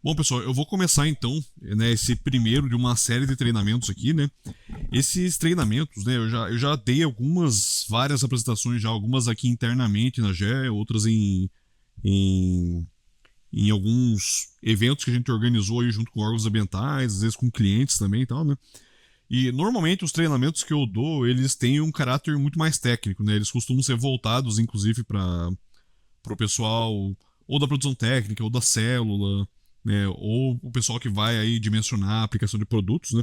Bom, pessoal, eu vou começar então, né, esse primeiro de uma série de treinamentos aqui, né? Esses treinamentos, né, eu já dei várias apresentações já, algumas aqui internamente na GE, outras em, em alguns eventos que a gente organizou aí junto com órgãos ambientais, às vezes com clientes também e tal, né? E normalmente os treinamentos que eu dou, eles têm um caráter muito mais técnico, né? Eles costumam ser voltados, inclusive, para o pessoal ou da produção técnica, ou da célula, né? Ou o pessoal que vai aí dimensionar a aplicação de produtos, né?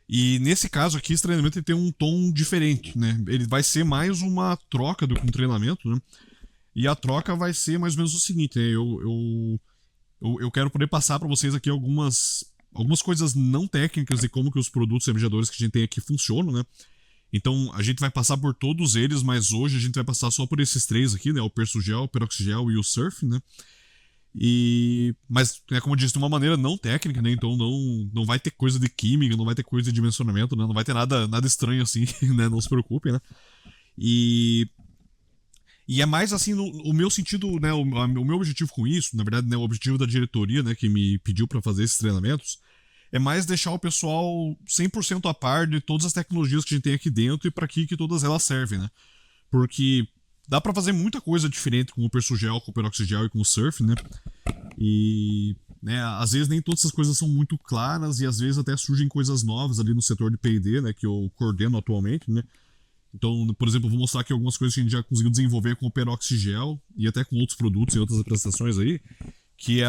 E nesse caso aqui, esse treinamento ele tem um tom diferente, né? Ele vai ser mais uma troca do que um treinamento, né? E a troca vai ser mais ou menos o seguinte, né? Eu quero poder passar para vocês aqui algumas coisas não técnicas de como que os produtos refrigeradores que a gente tem aqui funcionam, né? Então, a gente vai passar por todos eles, mas hoje a gente vai passar só por esses três aqui, né? O Persugel, o Peroxigel e o Surf, né? Mas, como eu disse, de uma maneira não técnica, né? Então não vai ter coisa de química, não vai ter coisa de dimensionamento, né? Não vai ter nada estranho assim, né? Não se preocupem, né? E é mais assim, o meu sentido, né? O meu objetivo com isso, na verdade, né? O objetivo da diretoria, né? Que me pediu para fazer esses treinamentos, é mais deixar o pessoal 100% a par de todas as tecnologias que a gente tem aqui dentro e para que todas elas servem, né? Porque dá para fazer muita coisa diferente com o Persugel, com o Peroxigel e com o Surf, né? E, né, às vezes nem todas essas coisas são muito claras e às vezes até surgem coisas novas ali no setor de P&D, né? Que eu coordeno atualmente, né? Então, por exemplo, eu vou mostrar aqui algumas coisas que a gente já conseguiu desenvolver com o Peroxigel e até com outros produtos e outras apresentações aí, que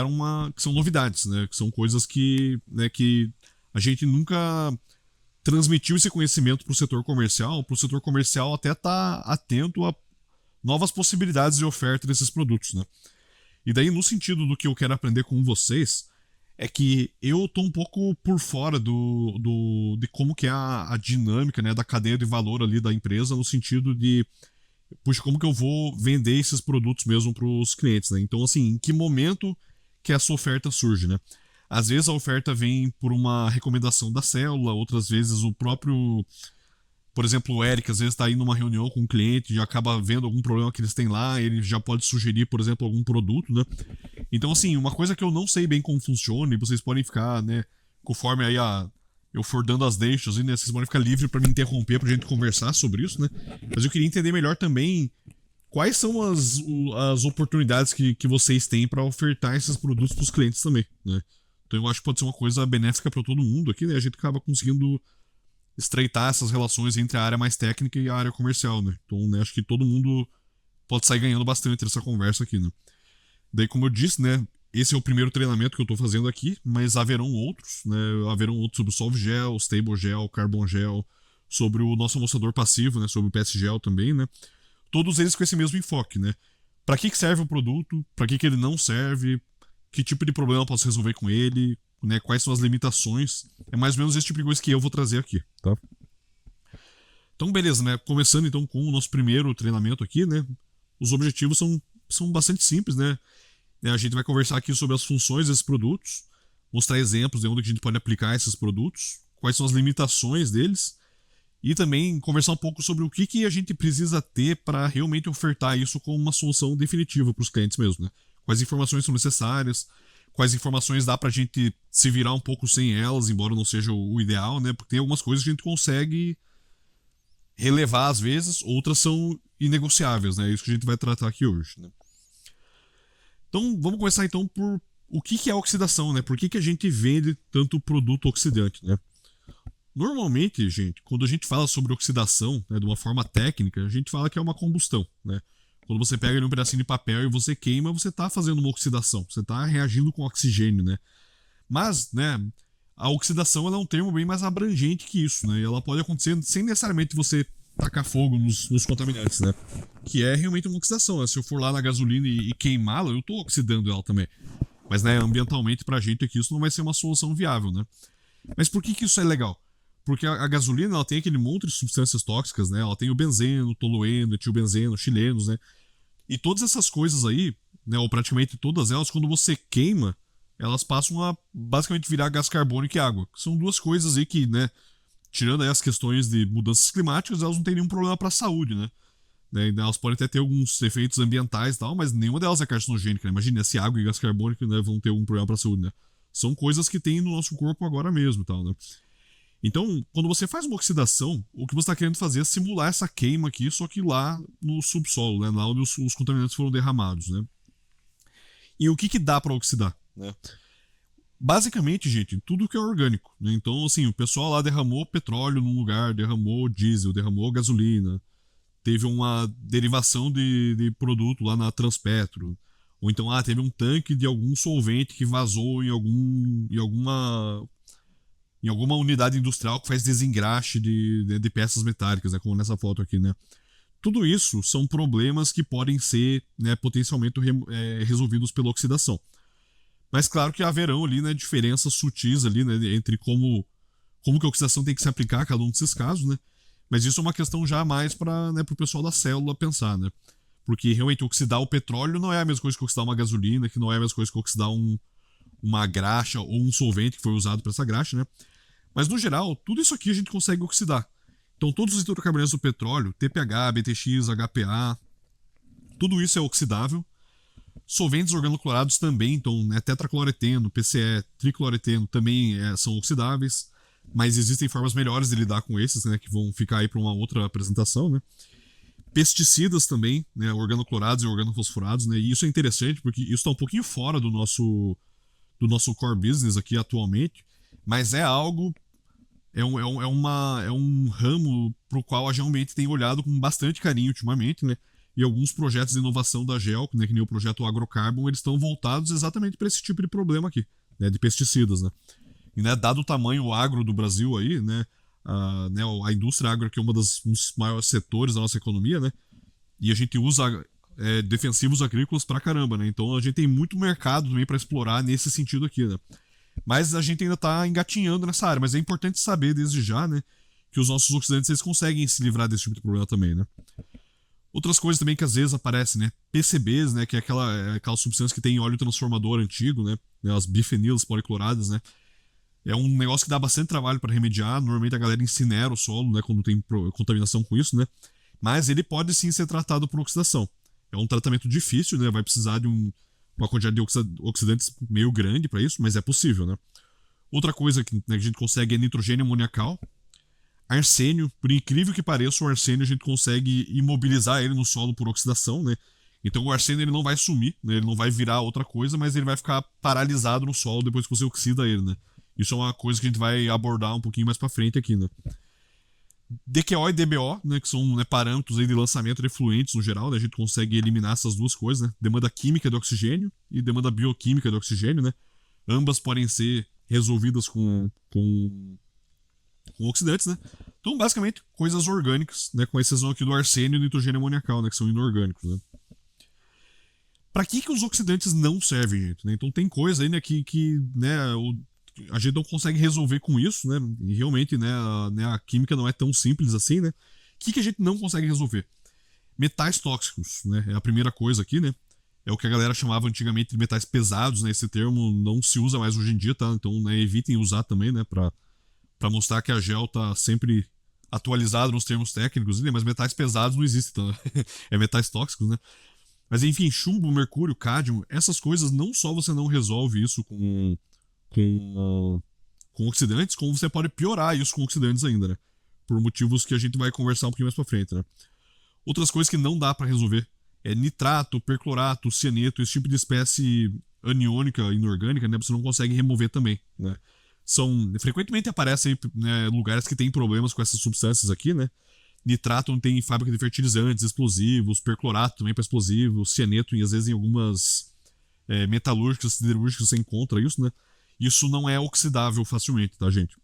são novidades, né? Que são coisas que a gente nunca transmitiu esse conhecimento para o setor comercial até estar atento a novas possibilidades de oferta desses produtos, né? E daí, no sentido do que eu quero aprender com vocês, é que eu tô um pouco por fora de como que é a dinâmica, né, da cadeia de valor ali da empresa, no sentido de, puxa, como que eu vou vender esses produtos mesmo para os clientes, né? Então, assim, em que momento que essa oferta surge, né? Às vezes a oferta vem por uma recomendação da célula, outras vezes o próprio... Por exemplo, o Eric às vezes está aí numa reunião com um cliente e acaba vendo algum problema que eles têm lá, ele já pode sugerir, por exemplo, algum produto, né? Então, assim, uma coisa que eu não sei bem como funciona, e vocês podem ficar, né, conforme aí eu for dando as deixas, né, vocês podem ficar livres para me interromper, pra gente conversar sobre isso, né? Mas eu queria entender melhor também quais são as oportunidades que vocês têm para ofertar esses produtos para os clientes também, né? Então eu acho que pode ser uma coisa benéfica para todo mundo aqui, né? A gente acaba conseguindo estreitar essas relações entre a área mais técnica e a área comercial, né? Então, né, acho que todo mundo pode sair ganhando bastante nessa conversa aqui, né? Daí, como eu disse, né, esse é o primeiro treinamento que eu tô fazendo aqui, mas haverão outros, né? Haverão outros sobre o Solve Gel, Stable Gel, Carbon Gel, sobre o nosso amossador passivo, né? Sobre o PS Gel também, né? Todos eles com esse mesmo enfoque, né? Para que serve o produto? Para que ele não serve? Que tipo de problema eu posso resolver com ele? Né, quais são as limitações? É mais ou menos esse tipo de coisa que eu vou trazer aqui, tá? Então, beleza, né? Começando então com o nosso primeiro treinamento aqui, né? Os objetivos são bastante simples, né? A gente vai conversar aqui sobre as funções desses produtos, mostrar exemplos de onde a gente pode aplicar esses produtos, quais são as limitações deles, e também conversar um pouco sobre o que a gente precisa ter para realmente ofertar isso como uma solução definitiva para os clientes mesmo, né? Quais informações são necessárias, quais informações dá pra gente se virar um pouco sem elas, embora não seja o ideal, né? Porque tem algumas coisas que a gente consegue relevar às vezes, outras são inegociáveis, né? É isso que a gente vai tratar aqui hoje, né? Então, vamos começar então por o que é a oxidação, né? Por que a gente vende tanto produto oxidante, né? Normalmente, gente, quando a gente fala sobre oxidação, né, de uma forma técnica, a gente fala que é uma combustão, né? Quando você pega um pedacinho de papel e você queima, você está fazendo uma oxidação. Você está reagindo com oxigênio, né? Mas, né, a oxidação ela é um termo bem mais abrangente que isso, né? E ela pode acontecer sem necessariamente você tacar fogo nos contaminantes, né? Que é realmente uma oxidação, né? Se eu for lá na gasolina e queimá-la, eu estou oxidando ela também. Mas, né, ambientalmente, pra gente aqui, isso não vai ser uma solução viável, né? Mas por que isso é legal? Porque a gasolina ela tem aquele monte de substâncias tóxicas, né? Ela tem o benzeno, o tolueno, etilbenzeno, chilenos, né? E todas essas coisas aí, né, ou praticamente todas elas, quando você queima, elas passam a basicamente virar gás carbônico e água. São duas coisas aí que, né, tirando aí as questões de mudanças climáticas, elas não têm nenhum problema para a saúde, né? né? Elas podem até ter alguns efeitos ambientais e tal, mas nenhuma delas é carcinogênica, né? Imagina se água e gás carbônico, né, vão ter algum problema para a saúde, né? São coisas que tem no nosso corpo agora mesmo e tal, né? Então, quando você faz uma oxidação, o que você está querendo fazer é simular essa queima aqui, só que lá no subsolo, né? Lá onde os contaminantes foram derramados, né? E o que dá para oxidar, né? Basicamente, gente, tudo que é orgânico, né? Então, assim, o pessoal lá derramou petróleo num lugar, derramou diesel, derramou gasolina, teve uma derivação de produto lá na Transpetro, ou então, teve um tanque de algum solvente que vazou em alguma unidade industrial que faz desengraxe de peças metálicas, né, como nessa foto aqui, né? Tudo isso são problemas que podem ser, né, potencialmente resolvidos pela oxidação. Mas claro que haverão ali, né, diferenças sutis ali, né, entre como que a oxidação tem que se aplicar a cada um desses casos, né? Mas isso é uma questão já mais para, né, o pessoal da célula pensar, né? Porque realmente oxidar o petróleo não é a mesma coisa que oxidar uma gasolina, que não é a mesma coisa que oxidar uma graxa ou um solvente que foi usado para essa graxa, né? Mas no geral, tudo isso aqui a gente consegue oxidar. Então todos os hidrocarbonetos do petróleo, TPH, BTX, HPA, tudo isso é oxidável. Solventes organoclorados também, então, né, tetracloreteno, PCE, tricloreteno também são oxidáveis, mas existem formas melhores de lidar com esses, né, que vão ficar aí para uma outra apresentação, né. Pesticidas também, né, organoclorados e organofosforados, né, e isso é interessante porque isso está um pouquinho fora do nosso core business aqui atualmente, mas é algo, é um ramo para o qual a Geomente tem olhado com bastante carinho ultimamente, né. E alguns projetos de inovação da GEL, né, que nem o projeto Agrocarbon, eles estão voltados exatamente para esse tipo de problema aqui, né, de pesticidas, né. E, né, dado o tamanho agro do Brasil aí, né, a indústria agro que é um dos maiores setores da nossa economia, né, e a gente usa defensivos agrícolas pra caramba, né, então a gente tem muito mercado também para explorar nesse sentido aqui, né. Mas a gente ainda tá engatinhando nessa área, mas é importante saber desde já, né, que os nossos oxidantes eles conseguem se livrar desse tipo de problema também, né. Outras coisas também que às vezes aparecem, né? PCBs, né? Que é aquela substância que tem óleo transformador antigo, né? As bifenilas policloradas, né? É um negócio que dá bastante trabalho para remediar. Normalmente a galera incinera o solo, né? Quando tem contaminação com isso, né? Mas ele pode sim ser tratado por oxidação. É um tratamento difícil, né? Vai precisar de uma quantidade de oxidantes meio grande para isso, mas é possível, né? Outra coisa que, né, que a gente consegue é nitrogênio amoniacal. Arsênio, por incrível que pareça, o arsênio a gente consegue imobilizar ele no solo por oxidação, né? Então o arsênio ele não vai sumir, né? Ele não vai virar outra coisa, mas ele vai ficar paralisado no solo depois que você oxida ele, né? Isso é uma coisa que a gente vai abordar um pouquinho mais pra frente aqui, né? DQO e DBO, né, que são, né, parâmetros aí de lançamento de efluentes no geral, né? A gente consegue eliminar essas duas coisas, né? Demanda química de oxigênio e demanda bioquímica de oxigênio, né? Ambas podem ser resolvidas com oxidantes, né? Então, basicamente, coisas orgânicas, né? Com exceção aqui do arsênio e do nitrogênio amoniacal, né? Que são inorgânicos, né? Pra que os oxidantes não servem, gente? Né? Então, tem coisa aí, né? Que né, a gente não consegue resolver com isso, né? E realmente, né? A química não é tão simples assim, né? O que a gente não consegue resolver? Metais tóxicos, né? É a primeira coisa aqui, né? É o que a galera chamava antigamente de metais pesados, né? Esse termo não se usa mais hoje em dia, tá? Então, né, evitem usar também, né? Pra mostrar que a GEL tá sempre atualizada nos termos técnicos, né? Mas metais pesados não existem, tá? É metais tóxicos, né? Mas enfim, chumbo, mercúrio, cádmio, essas coisas não só você não resolve isso com oxidantes, como você pode piorar isso com oxidantes ainda, né? Por motivos que a gente vai conversar um pouquinho mais pra frente, né? Outras coisas que não dá pra resolver é nitrato, perclorato, cianeto, esse tipo de espécie aniônica, inorgânica, né? Você não consegue remover também, né? Frequentemente aparecem, né, lugares que tem problemas com essas substâncias aqui, né? Nitrato tem em fábrica de fertilizantes, explosivos, perclorato também para explosivos, cianeto e às vezes em algumas metalúrgicas, siderúrgicas você encontra isso, né? Isso não é oxidável facilmente, tá, gente?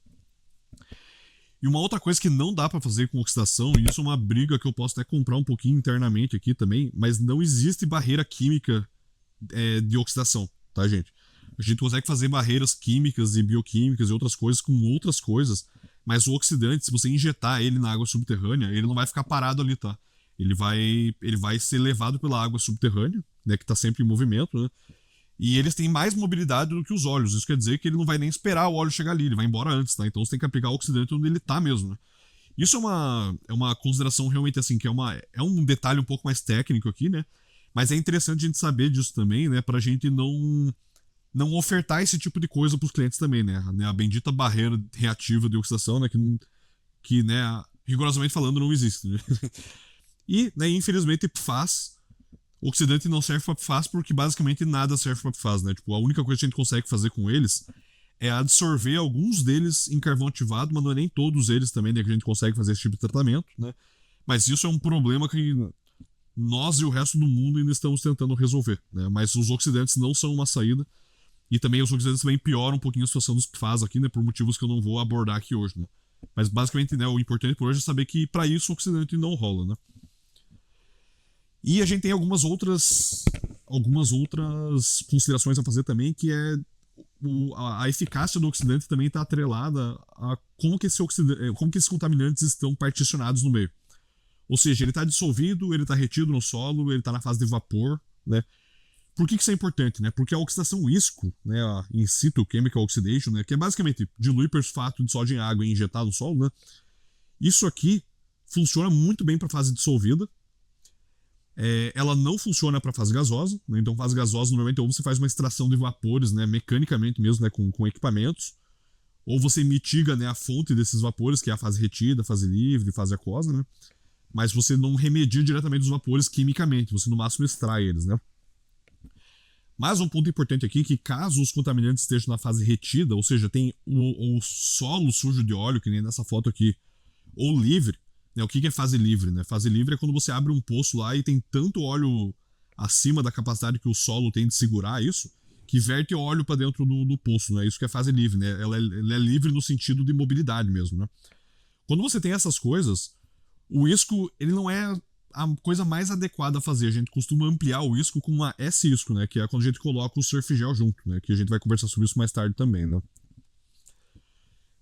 E uma outra coisa que não dá para fazer com oxidação, e isso é uma briga que eu posso até comprar um pouquinho internamente aqui também, mas não existe barreira química de oxidação, tá, gente? A gente consegue fazer barreiras químicas e bioquímicas e outras coisas com outras coisas, mas o oxidante, se você injetar ele na água subterrânea, ele não vai ficar parado ali, tá? Ele vai ser levado pela água subterrânea, né, que tá sempre em movimento, né? E eles têm mais mobilidade do que os óleos. Isso quer dizer que ele não vai nem esperar o óleo chegar ali, ele vai embora antes, tá? Então você tem que aplicar o oxidante onde ele tá mesmo, né? Isso é uma consideração realmente assim, que é um detalhe um pouco mais técnico aqui, né? Mas é interessante a gente saber disso também, né? Pra gente não ofertar esse tipo de coisa pros clientes também, né? A bendita barreira reativa de oxidação, né? Que né, rigorosamente falando, não existe, né? E, né, infelizmente, PFAS, oxidante não serve pra PFAS porque basicamente nada serve pra PFAS, né? Tipo, a única coisa que a gente consegue fazer com eles é absorver alguns deles em carvão ativado, mas não é nem todos eles também, né, que a gente consegue fazer esse tipo de tratamento, né? Mas isso é um problema que nós e o resto do mundo ainda estamos tentando resolver, né? Mas os oxidantes não são uma saída. E também os oxidantes também pioram um pouquinho a situação dos PFAS aqui, né? Por motivos que eu não vou abordar aqui hoje, né? Mas basicamente, né, o importante por hoje é saber que para isso o oxidante não rola, né? E a gente tem algumas outras considerações a fazer também, que é a eficácia do oxidante também está atrelada a como que esses contaminantes estão particionados no meio. Ou seja, ele está dissolvido, ele está retido no solo, ele está na fase de vapor, né? Por que isso é importante, né? Porque a oxidação ISCO, né, a In situ chemical oxidation, né, que é basicamente diluir perfosfato de sódio em água e injetar no solo, né? Isso aqui funciona muito bem para fase dissolvida. Ela não funciona para fase gasosa, né? Então fase gasosa normalmente ou você faz uma extração de vapores, né, mecanicamente mesmo, né, com equipamentos, ou você mitiga, né, a fonte desses vapores, que é a fase retida, a fase livre, a fase aquosa, né? Mas você não remedia diretamente os vapores quimicamente, você no máximo extrai eles, né? Mas um ponto importante aqui é que caso os contaminantes estejam na fase retida, ou seja, tem o solo sujo de óleo, que nem nessa foto aqui, ou livre, né? O que é fase livre, né? Fase livre é quando você abre um poço lá e tem tanto óleo acima da capacidade que o solo tem de segurar isso, que verte óleo para dentro do poço, né? Isso que é fase livre, né? Ela é livre no sentido de mobilidade mesmo, né? Quando você tem essas coisas, o isco, ele não é a coisa mais adequada a fazer. A gente costuma ampliar o isco com uma S-isco, né? Que é quando a gente coloca o surf gel junto, né? Que a gente vai conversar sobre isso mais tarde também, né?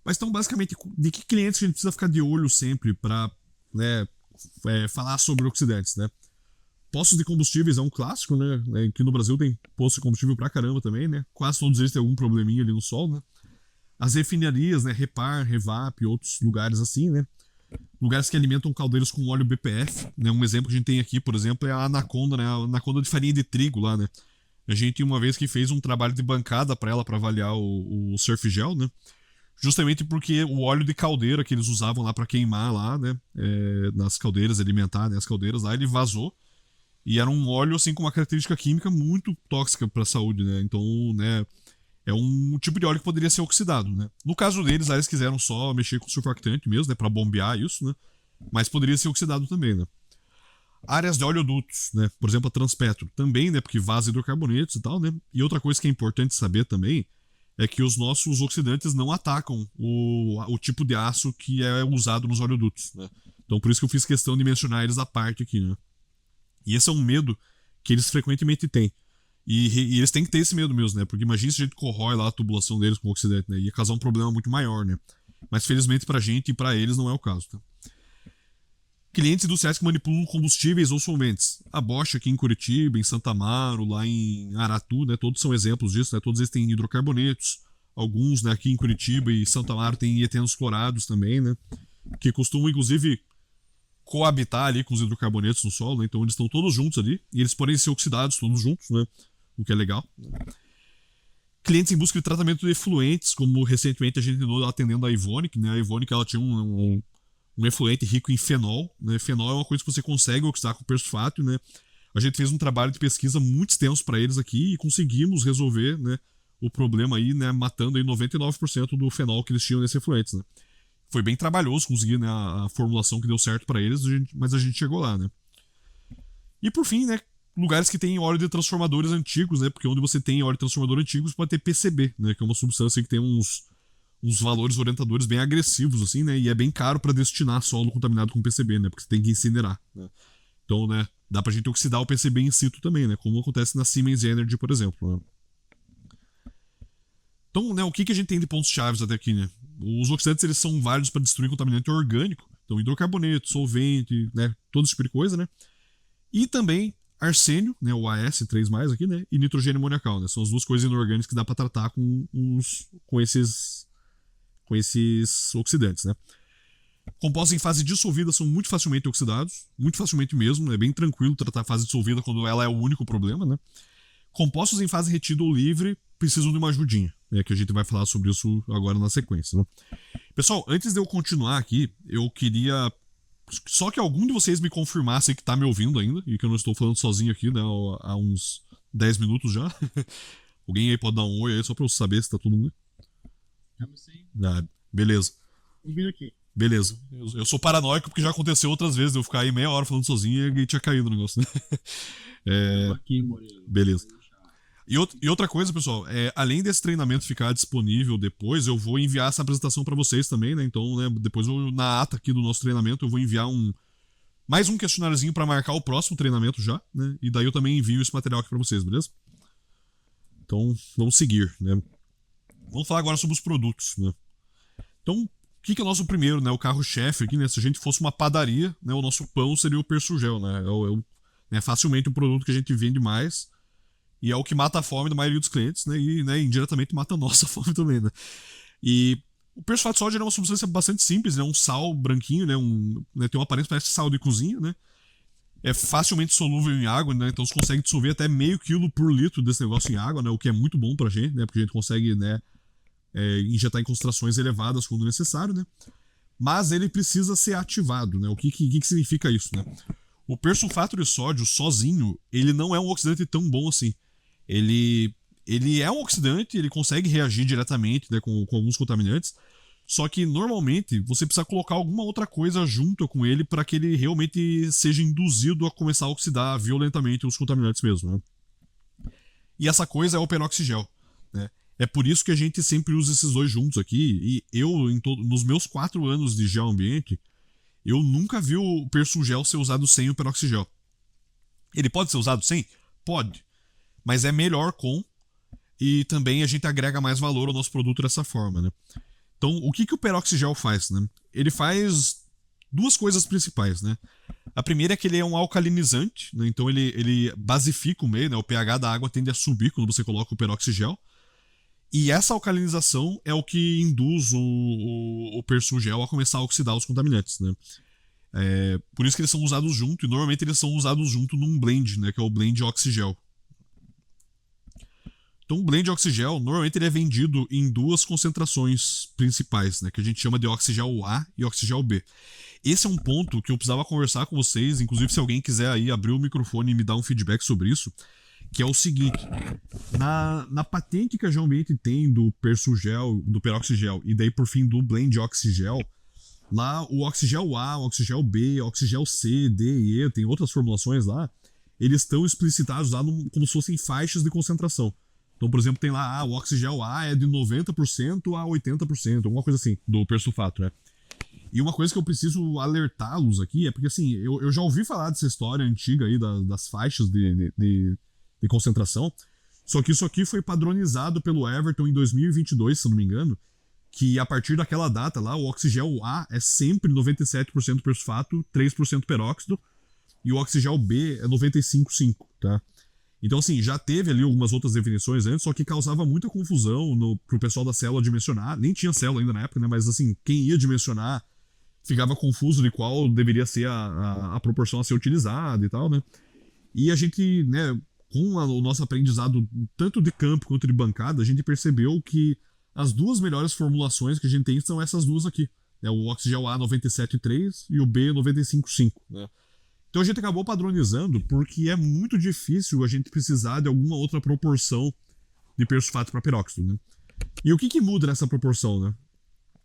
Mas então, basicamente, de que clientes a gente precisa ficar de olho sempre para, né, falar sobre oxidantes, né? Postos de combustíveis é um clássico, né? Aqui no Brasil tem posto de combustível pra caramba também, né? Quase todos eles têm algum probleminha ali no solo, né? As refinarias, né? Repar, Revap, outros lugares assim, né? Lugares que alimentam caldeiros com óleo BPF, né? Um exemplo que a gente tem aqui, por exemplo, é a Anaconda, né? A Anaconda de farinha de trigo lá, né? A gente, uma vez que fez um trabalho de bancada para ela, para avaliar o surf gel, né? Justamente porque o óleo de caldeira que eles usavam lá para queimar lá, né? Nas caldeiras, alimentar, né? As caldeiras lá, ele vazou. E era um óleo, assim, com uma característica química muito tóxica para a saúde, né? Então, né? É um tipo de óleo que poderia ser oxidado, né? No caso deles, eles quiseram só mexer com surfactante mesmo, né? Pra bombear isso, né? Mas poderia ser oxidado também, né? Áreas de oleodutos, né? Por exemplo, a Transpetro também, né? Porque vaza hidrocarbonetos e tal, né? E outra coisa que é importante saber também é que os nossos oxidantes não atacam o tipo de aço que é usado nos oleodutos, né? Então por isso que eu fiz questão de mencionar eles à parte aqui, né? E esse é um medo que eles frequentemente têm. E eles têm que ter esse medo mesmo, né? Porque imagina se a gente corrói lá a tubulação deles com oxidante, né? Ia causar um problema muito maior, né? Mas felizmente pra gente e pra eles não é o caso, tá? Clientes industriais que manipulam combustíveis ou solventes. A Bosch aqui em Curitiba, em Santa Amaro, lá em Aratu, né? Todos são exemplos disso, né? Todos eles têm hidrocarbonetos. Alguns, né, aqui em Curitiba e Santa Amaro têm etenos clorados também, né? Que costumam, inclusive, coabitar ali com os hidrocarbonetos no solo, né? Então eles estão todos juntos ali. E eles podem ser oxidados todos juntos, né? O que é legal. Clientes em busca de tratamento de efluentes, como recentemente a gente andou atendendo a Evonik, né? A Evonik, ela tinha um efluente rico em fenol, né? Fenol é uma coisa que você consegue oxidar com perfosfato, né? A gente fez um trabalho de pesquisa muito extenso para eles aqui e conseguimos resolver, né, o problema aí, né, matando aí 99% do fenol que eles tinham nesses efluentes, né? Foi bem trabalhoso conseguir, né, a formulação que deu certo para eles, mas a gente chegou lá, né? E por fim, né, lugares que tem óleo de transformadores antigos, né? Porque onde você tem óleo de transformador antigo, você pode ter PCB, né? Que é uma substância que tem uns valores orientadores bem agressivos, assim, né? E é bem caro para destinar solo contaminado com PCB, né? Porque você tem que incinerar, né? Então, né, dá pra gente oxidar o PCB in situ também, né? Como acontece na Siemens Energy, por exemplo, né? Então, né, o que a gente tem de pontos chaves até aqui, né? Os oxidantes, eles são válidos para destruir contaminante orgânico. Então, hidrocarboneto, solvente, né? Todo esse tipo de coisa, né? E também arsênio, né? O AS3+, aqui, né? E nitrogênio amoniacal, né? São as duas coisas inorgânicas que dá para tratar com esses oxidantes, né? Compostos em fase dissolvida são muito facilmente oxidados, muito facilmente mesmo, é bem tranquilo tratar a fase dissolvida quando ela é o único problema, né? Compostos em fase retida ou livre precisam de uma ajudinha, né? Que a gente vai falar sobre isso agora na sequência, né? Pessoal, antes de eu continuar aqui, eu queria só que algum de vocês me confirmasse que tá me ouvindo ainda, e que eu não estou falando sozinho aqui, né, há uns 10 minutos já. Alguém aí pode dar um oi aí, só pra eu saber se tá todo mundo. Ah, beleza. Aqui. Beleza. Eu sou paranoico porque já aconteceu outras vezes, eu ficar aí meia hora falando sozinho e tinha caído o negócio, né? Aqui, Moreno. Beleza. E outra coisa, pessoal, além desse treinamento ficar disponível depois, eu vou enviar essa apresentação para vocês também, né? Então, né, depois na ata aqui do nosso treinamento, eu vou enviar mais um questionáriozinho para marcar o próximo treinamento já, né? E daí eu também envio esse material aqui para vocês, beleza? Então, vamos seguir, né? Vamos falar agora sobre os produtos, né? Então, o que é o nosso primeiro, né? O carro-chefe aqui, né? Se a gente fosse uma padaria, né? O nosso pão seria o Persugel, né? É facilmente o produto que a gente vende mais. E é o que mata a fome da maioria dos clientes, né? E né, indiretamente mata a nossa fome também, né? E o persulfato de sódio é uma substância bastante simples, né? Um sal branquinho, né? Tem uma aparência que parece sal de cozinha, né? É facilmente solúvel em água, né? Então você consegue dissolver até meio quilo por litro desse negócio em água, né? O que é muito bom pra gente, né? Porque a gente consegue, né? Injetar em concentrações elevadas quando necessário, né? Mas ele precisa ser ativado, né? O que significa isso, né? O persulfato de sódio sozinho, ele não é um oxidante tão bom assim. Ele é um oxidante, ele consegue reagir diretamente, né, com alguns contaminantes, só que normalmente você precisa colocar alguma outra coisa junto com ele para que ele realmente seja induzido a começar a oxidar violentamente os contaminantes mesmo, né? E essa coisa é o peroxigel, né? É por isso que a gente sempre usa esses dois juntos aqui, e eu, nos meus 4 anos de geoambiente, eu nunca vi o Persugel ser usado sem o peroxigel. Ele pode ser usado sem? Pode. Mas é melhor com, e também a gente agrega mais valor ao nosso produto dessa forma, né? Então, o que o peroxigel faz, né? Ele faz 2 coisas principais, né? A primeira é que ele é um alcalinizante, né? Então ele basifica o meio, né? O pH da água tende a subir quando você coloca o peroxigel. E essa alcalinização é o que induz o Persugel a começar a oxidar os contaminantes, né? Por isso que eles são usados junto, e normalmente eles são usados junto num blend, né? Que é o blend oxigel. Então, o blend oxigel, normalmente ele é vendido em 2 concentrações principais, né, que a gente chama de oxigel A e oxigel B. Esse é um ponto que eu precisava conversar com vocês, inclusive se alguém quiser aí abrir o microfone e me dar um feedback sobre isso, que é o seguinte: na patente que a Geoambiente tem do Persugel, do peroxigel e daí por fim do blend oxigel, lá o oxigel A, o oxigel B, o oxigel C, D e E, tem outras formulações lá, eles estão explicitados lá como se fossem faixas de concentração. Então, por exemplo, tem lá, o oxigel A é de 90% a 80%, alguma coisa assim, do persulfato, né? E uma coisa que eu preciso alertá-los aqui é porque, assim, eu já ouvi falar dessa história antiga aí das faixas de concentração, só que isso aqui foi padronizado pelo Everton em 2022, se eu não me engano, que a partir daquela data lá, o oxigel A é sempre 97% persulfato, 3% peróxido, e o oxigel B é 95,5%, tá? Então, assim, já teve ali algumas outras definições antes, só que causava muita confusão pro pessoal da célula dimensionar. Nem tinha célula ainda na época, né? Mas, assim, quem ia dimensionar ficava confuso de qual deveria ser a proporção a ser utilizada e tal, né? E a gente, né, com o nosso aprendizado tanto de campo quanto de bancada, a gente percebeu que as 2 melhores formulações que a gente tem são essas 2 aqui. Né? O oxigel A 97,3 e o B 95,5, né? Então a gente acabou padronizando porque é muito difícil a gente precisar de alguma outra proporção de persulfato para peróxido, né? E o que muda nessa proporção, né?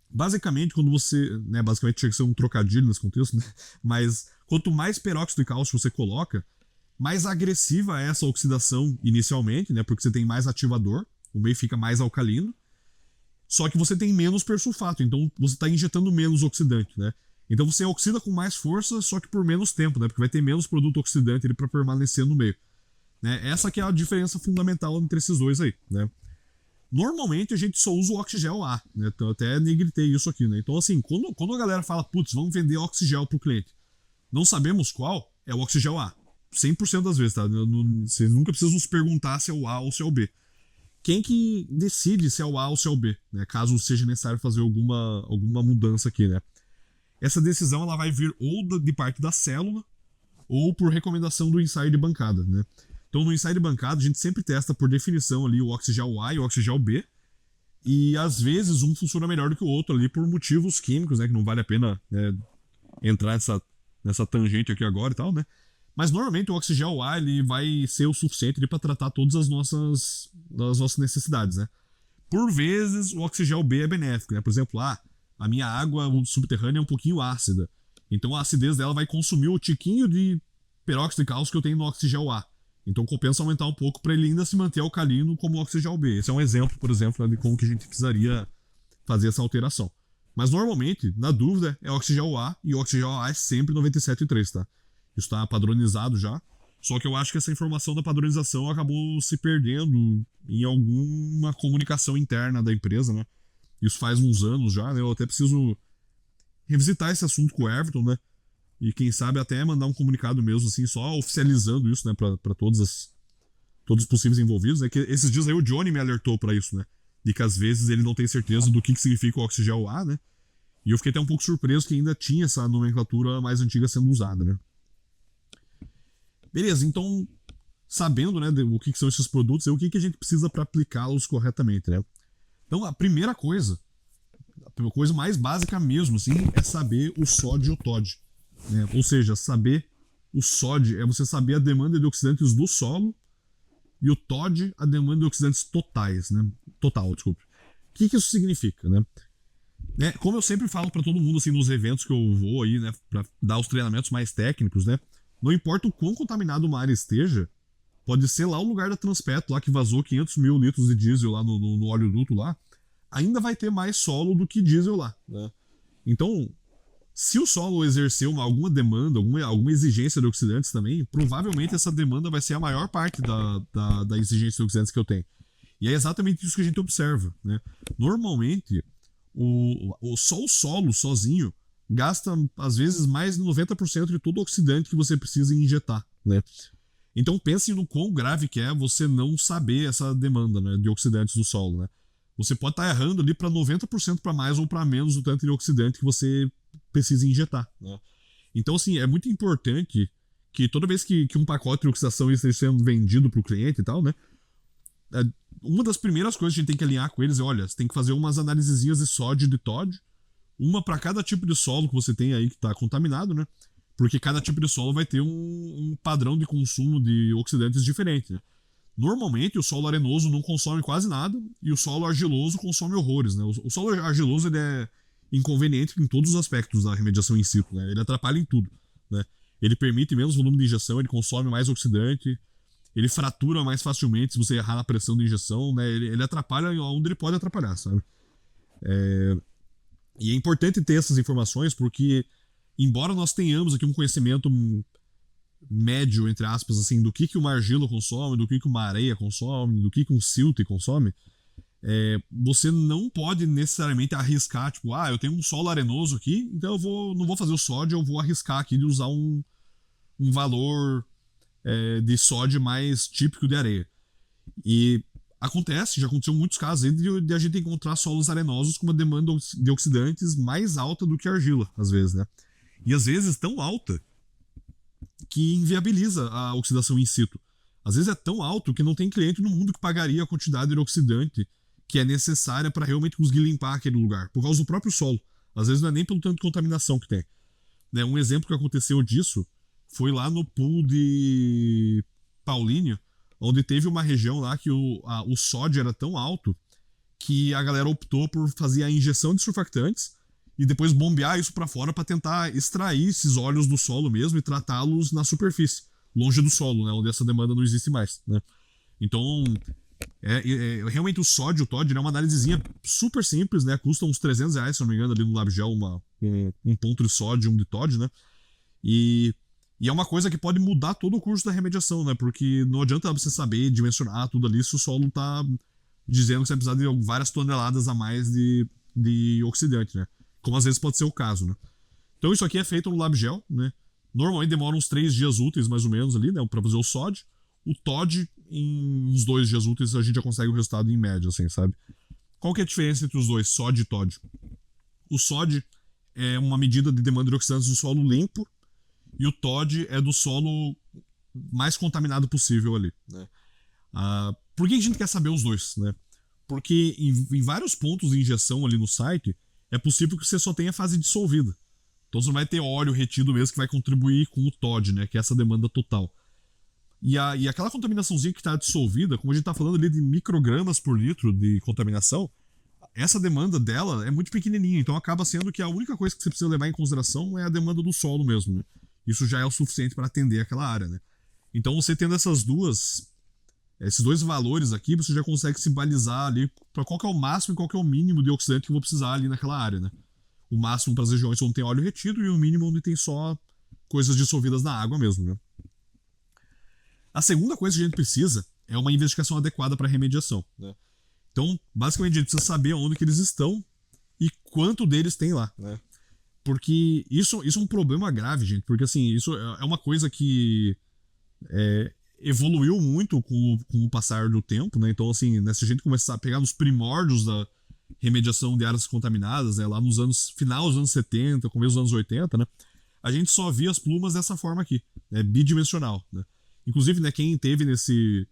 Basicamente, quando você... Né, basicamente tinha que ser um trocadilho nesse contexto, né? Mas quanto mais peróxido de cálcio você coloca, mais agressiva é essa oxidação inicialmente, né? Porque você tem mais ativador, o meio fica mais alcalino, só que você tem menos persulfato, então você está injetando menos oxidante, né? Então você oxida com mais força, só que por menos tempo, né? Porque vai ter menos produto oxidante para permanecer no meio. Né? Essa que é a diferença fundamental entre esses dois aí, né? Normalmente a gente só usa o oxigel A, né? Então, eu até negritei isso aqui, né? Então, assim, quando a galera fala, putz, vamos vender oxigel pro cliente, não sabemos qual, é o oxigel A. 100% das vezes, tá? Vocês nunca precisam nos perguntar se é o A ou se é o B. Quem que decide se é o A ou se é o B, né? Caso seja necessário fazer alguma mudança aqui, né? essa decisão ela vai vir ou de parte da célula ou por recomendação do ensaio de bancada, né? Então, no ensaio de bancada, a gente sempre testa por definição ali o oxigel A e o oxigel B, e às vezes um funciona melhor do que o outro ali por motivos químicos, né? Que não vale a pena, né, entrar nessa tangente aqui agora e tal, né? Mas normalmente o oxigel A ele vai ser o suficiente para tratar todas as nossas necessidades, né? Por vezes o oxigel B é benéfico, né? Por exemplo, a minha água subterrânea é um pouquinho ácida. Então a acidez dela vai consumir o tiquinho de peróxido de cálcio que eu tenho no oxigel A. Então compensa aumentar um pouco para ele ainda se manter alcalino como o oxigel B. Esse é um exemplo, por exemplo, de como que a gente precisaria fazer essa alteração. Mas normalmente, na dúvida, é oxigel A, e o oxigel A é sempre 97,3, tá? Isso está padronizado já. Só que eu acho que essa informação da padronização acabou se perdendo em alguma comunicação interna da empresa, né? Isso faz uns anos já, né? Eu até preciso revisitar esse assunto com o Everton, né? E quem sabe até mandar um comunicado mesmo, assim, só oficializando isso, né? Pra todos os possíveis envolvidos, né? Que esses dias aí o Johnny me alertou pra isso, né? De que às vezes ele não tem certeza do que significa o oxigel A, né? E eu fiquei até um pouco surpreso que ainda tinha essa nomenclatura mais antiga sendo usada, né? Beleza, então, sabendo, né, o que são esses produtos, o que a gente precisa para aplicá-los corretamente, né? Então, a primeira coisa mais básica mesmo, assim, é saber o SOD e o TOD, né? Ou seja, saber o SOD é você saber a demanda de oxidantes do solo e o TOD a demanda de oxidantes totais, né? Total, desculpe. O que isso significa, né? Como eu sempre falo para todo mundo, assim, nos eventos que eu vou aí, né, para dar os treinamentos mais técnicos, né? Não importa o quão contaminado uma área esteja, pode ser lá o lugar da Transpeto, lá que vazou 500 mil litros de diesel lá no oleoduto lá, ainda vai ter mais solo do que diesel lá, né? Então, se o solo exercer alguma demanda, alguma exigência de oxidantes também, provavelmente essa demanda vai ser a maior parte da exigência de oxidantes que eu tenho. E é exatamente isso que a gente observa, né? Normalmente, só o solo sozinho gasta, às vezes, mais de 90% de todo o oxidante que você precisa injetar, né? Então pense no quão grave que é você não saber essa demanda, né, de oxidantes do solo, né? Você pode estar errando ali para 90% para mais ou para menos o tanto de oxidante que você precisa injetar, né? Então, assim, é muito importante que toda vez que um pacote de oxidação esteja sendo vendido para o cliente e tal, né, uma das primeiras coisas que a gente tem que alinhar com eles é, olha, você tem que fazer umas análisezinhas de sódio e de TOD, uma para cada tipo de solo que você tem aí que está contaminado, né? Porque cada tipo de solo vai ter um padrão de consumo de oxidantes diferente, né? Normalmente o solo arenoso não consome quase nada e o solo argiloso consome horrores, né? O solo argiloso ele é inconveniente em todos os aspectos da remediação in situ, né? Ele atrapalha em tudo, né? Ele permite menos volume de injeção, ele consome mais oxidante, ele fratura mais facilmente se você errar na pressão de injeção, né? Ele atrapalha onde ele pode atrapalhar, sabe? E é importante ter essas informações porque, embora nós tenhamos aqui um conhecimento médio, entre aspas, assim, do que uma argila consome, do que uma areia consome, do que um silt consome, você não pode necessariamente arriscar, tipo, eu tenho um solo arenoso aqui, então não vou fazer o sódio, eu vou arriscar aqui de usar um valor de sódio mais típico de areia. E já aconteceu muitos casos aí de a gente encontrar solos arenosos com uma demanda de oxidantes mais alta do que a argila, às vezes, né? E às vezes tão alta que inviabiliza a oxidação in situ. Às vezes é tão alto que não tem cliente no mundo que pagaria a quantidade de oxidante que é necessária para realmente conseguir limpar aquele lugar, por causa do próprio solo. Às vezes não é nem pelo tanto de contaminação que tem. Né? Um exemplo que aconteceu disso foi lá no pool de Paulínia, onde teve uma região lá que o sódio era tão alto que a galera optou por fazer a injeção de surfactantes e depois bombear isso para fora para tentar extrair esses óleos do solo mesmo e tratá-los na superfície, longe do solo, né, onde essa demanda não existe mais, né? Então, realmente o sódio, o TOD, é uma análisezinha super simples, né? Custa uns R$300, se não me engano, ali no LabGel, um ponto de sódio e um de TOD, né? E é uma coisa que pode mudar todo o curso da remediação, né? Porque não adianta você saber dimensionar tudo ali se o solo tá dizendo que você vai precisar de várias toneladas a mais de oxidante, né? Como às vezes pode ser o caso, né? Então isso aqui é feito no LabGel, né? Normalmente demora uns 3 dias úteis, mais ou menos, ali, né? Pra fazer o sódio. O TOD, em uns 2 dias úteis, a gente já consegue o resultado em média, assim, sabe? Qual que é a diferença entre os dois, sódio e TOD? O sódio é uma medida de demanda de oxidantes do solo limpo e o TOD é do solo mais contaminado possível ali, né? Por que a gente quer saber os dois, né? Porque em vários pontos de injeção ali no site é possível que você só tenha fase dissolvida. Então você não vai ter óleo retido mesmo que vai contribuir com o TOD, né? Que é essa demanda total. E aquela contaminaçãozinha que está dissolvida, como a gente está falando ali de microgramas por litro de contaminação, essa demanda dela é muito pequenininha. Então acaba sendo que a única coisa que você precisa levar em consideração é a demanda do solo mesmo, né? Isso já é o suficiente para atender aquela área, né? Então você tendo esses dois valores aqui, você já consegue se balizar ali para qual que é o máximo e qual que é o mínimo de oxidante que eu vou precisar ali naquela área, né? O máximo para as regiões onde tem óleo retido e o mínimo onde tem só coisas dissolvidas na água mesmo, né? A segunda coisa que a gente precisa é uma investigação adequada para remediação, né? Então, basicamente, a gente precisa saber onde que eles estão e quanto deles tem lá, né? Porque isso é um problema grave, gente, porque assim, isso é uma coisa que evoluiu muito com o passar do tempo, né? Então, assim, né, se a gente começar a pegar nos primórdios da remediação de áreas contaminadas, né, lá nos final dos anos 70, começo dos anos 80, né? A gente só via as plumas dessa forma aqui, né, bidimensional, né? Inclusive, né, quem teve nesse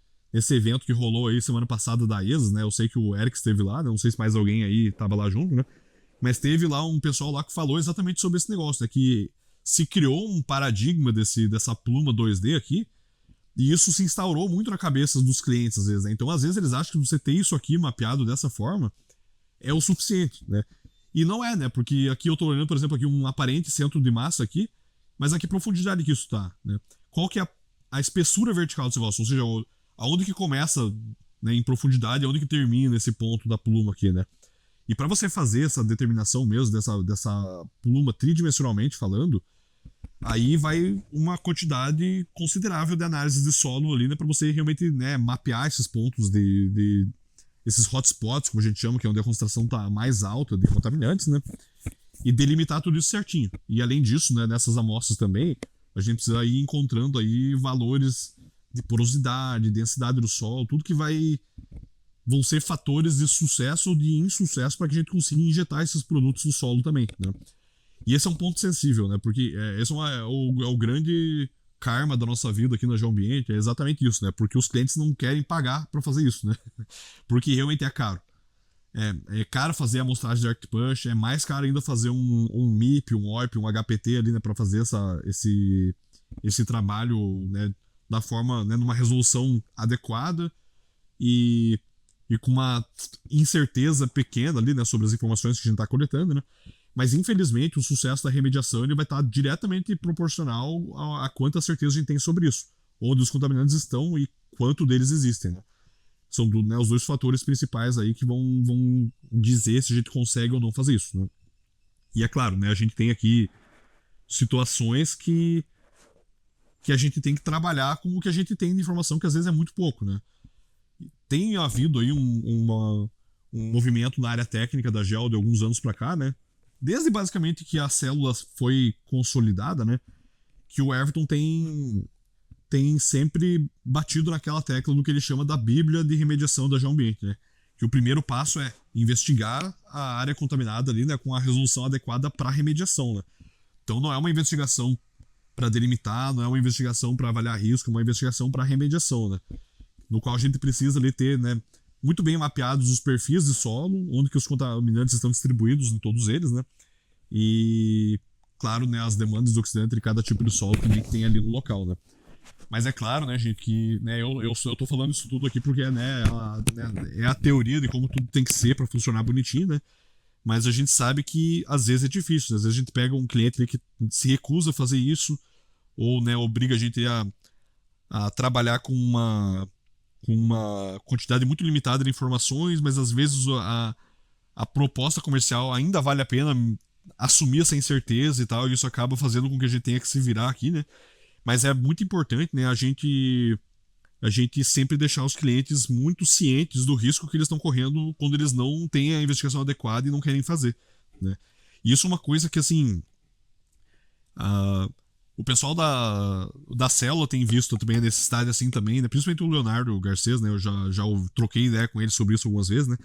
evento que rolou aí semana passada da ESA, né? Eu sei que o Eric esteve lá, né? Não sei se mais alguém aí estava lá junto, né? Mas teve lá um pessoal lá que falou exatamente sobre esse negócio, né? Que se criou um paradigma dessa pluma 2D aqui, e isso se instaurou muito na cabeça dos clientes, às vezes, né? Então, às vezes, eles acham que você ter isso aqui mapeado dessa forma é o suficiente, né? E não é, né? Porque aqui eu tô olhando, por exemplo, aqui um aparente centro de massa aqui, mas a que profundidade que isso tá, né? Qual que é a espessura vertical desse negócio? Ou seja, aonde que começa, né, em profundidade, aonde que termina esse ponto da pluma aqui, né? E para você fazer essa determinação mesmo dessa pluma tridimensionalmente falando, aí vai uma quantidade considerável de análise de solo ali, né, para você realmente, né, mapear esses pontos esses hotspots, como a gente chama, que é onde a concentração tá mais alta de contaminantes, né? E delimitar tudo isso certinho. E além disso, né, nessas amostras também, a gente precisa ir encontrando aí valores de porosidade, densidade do solo, tudo que vão ser fatores de sucesso ou de insucesso para que a gente consiga injetar esses produtos no solo também, né? E esse é um ponto sensível, né? Porque esse é o grande karma da nossa vida aqui na Geoambiente, é exatamente isso, né? Porque os clientes não querem pagar para fazer isso, né? Porque realmente é caro. É caro fazer a amostragem de ArcTouch, é mais caro ainda fazer um MIP, um OIP, um HPT ali, né? Para fazer esse trabalho, né? Da forma, né? Numa resolução adequada e com uma incerteza pequena ali, né? Sobre as informações que a gente está coletando, né? Mas, infelizmente, o sucesso da remediação ele vai estar diretamente proporcional a quanta certeza a gente tem sobre isso. Onde os contaminantes estão e quanto deles existem, né? São, né, os dois fatores principais aí que vão dizer se a gente consegue ou não fazer isso, né? E é claro, né, a gente tem aqui situações que a gente tem que trabalhar com o que a gente tem de informação, que às vezes é muito pouco, né? Tem havido aí um movimento na área técnica da Geo de alguns anos para cá, né? Desde basicamente que a célula foi consolidada, né? Que o Everton tem sempre batido naquela tecla do que ele chama da Bíblia de remediação da Geoambiente, né? Que o primeiro passo é investigar a área contaminada ali, né? Com a resolução adequada para remediação, né? Então não é uma investigação para delimitar, não é uma investigação para avaliar risco, é uma investigação para remediação, né? No qual a gente precisa ali ter, né, muito bem mapeados os perfis de solo, onde que os contaminantes estão distribuídos em todos eles, né? E, claro, né, as demandas de oxidante de cada tipo de solo também que tem ali no local, né? Mas é claro, né, gente, que né, eu tô falando isso tudo aqui porque né, é a teoria de como tudo tem que ser para funcionar bonitinho, né? Mas a gente sabe que às vezes é difícil, às vezes a gente pega um cliente ali que se recusa a fazer isso, ou né, obriga a gente a trabalhar com uma quantidade muito limitada de informações, mas às vezes a proposta comercial ainda vale a pena assumir essa incerteza e tal, e isso acaba fazendo com que a gente tenha que se virar aqui, né? Mas é muito importante, né, a gente sempre deixar os clientes muito cientes do risco que eles estão correndo quando eles não têm a investigação adequada e não querem fazer, né? E isso é uma coisa que, assim, o pessoal da célula tem visto também a necessidade assim também, né? Principalmente o Leonardo Garcês, né? Eu já troquei ideia com ele sobre isso algumas vezes, né?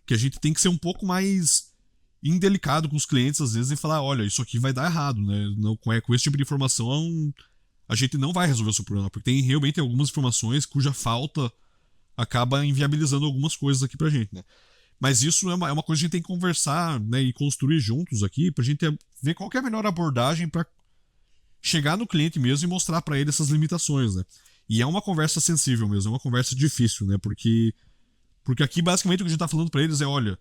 Que a gente tem que ser um pouco mais indelicado com os clientes, às vezes, e falar, olha, isso aqui vai dar errado, né? Não, com esse tipo de informação, a gente não vai resolver o seu problema, porque tem realmente algumas informações cuja falta acaba inviabilizando algumas coisas aqui pra gente, né? Mas isso é uma coisa que a gente tem que conversar, né, e construir juntos aqui, pra gente ver qual que é a melhor abordagem pra chegar no cliente mesmo e mostrar pra ele essas limitações, né? E é uma conversa sensível mesmo, é uma conversa difícil, né? Porque aqui basicamente o que a gente tá falando pra eles é, olha,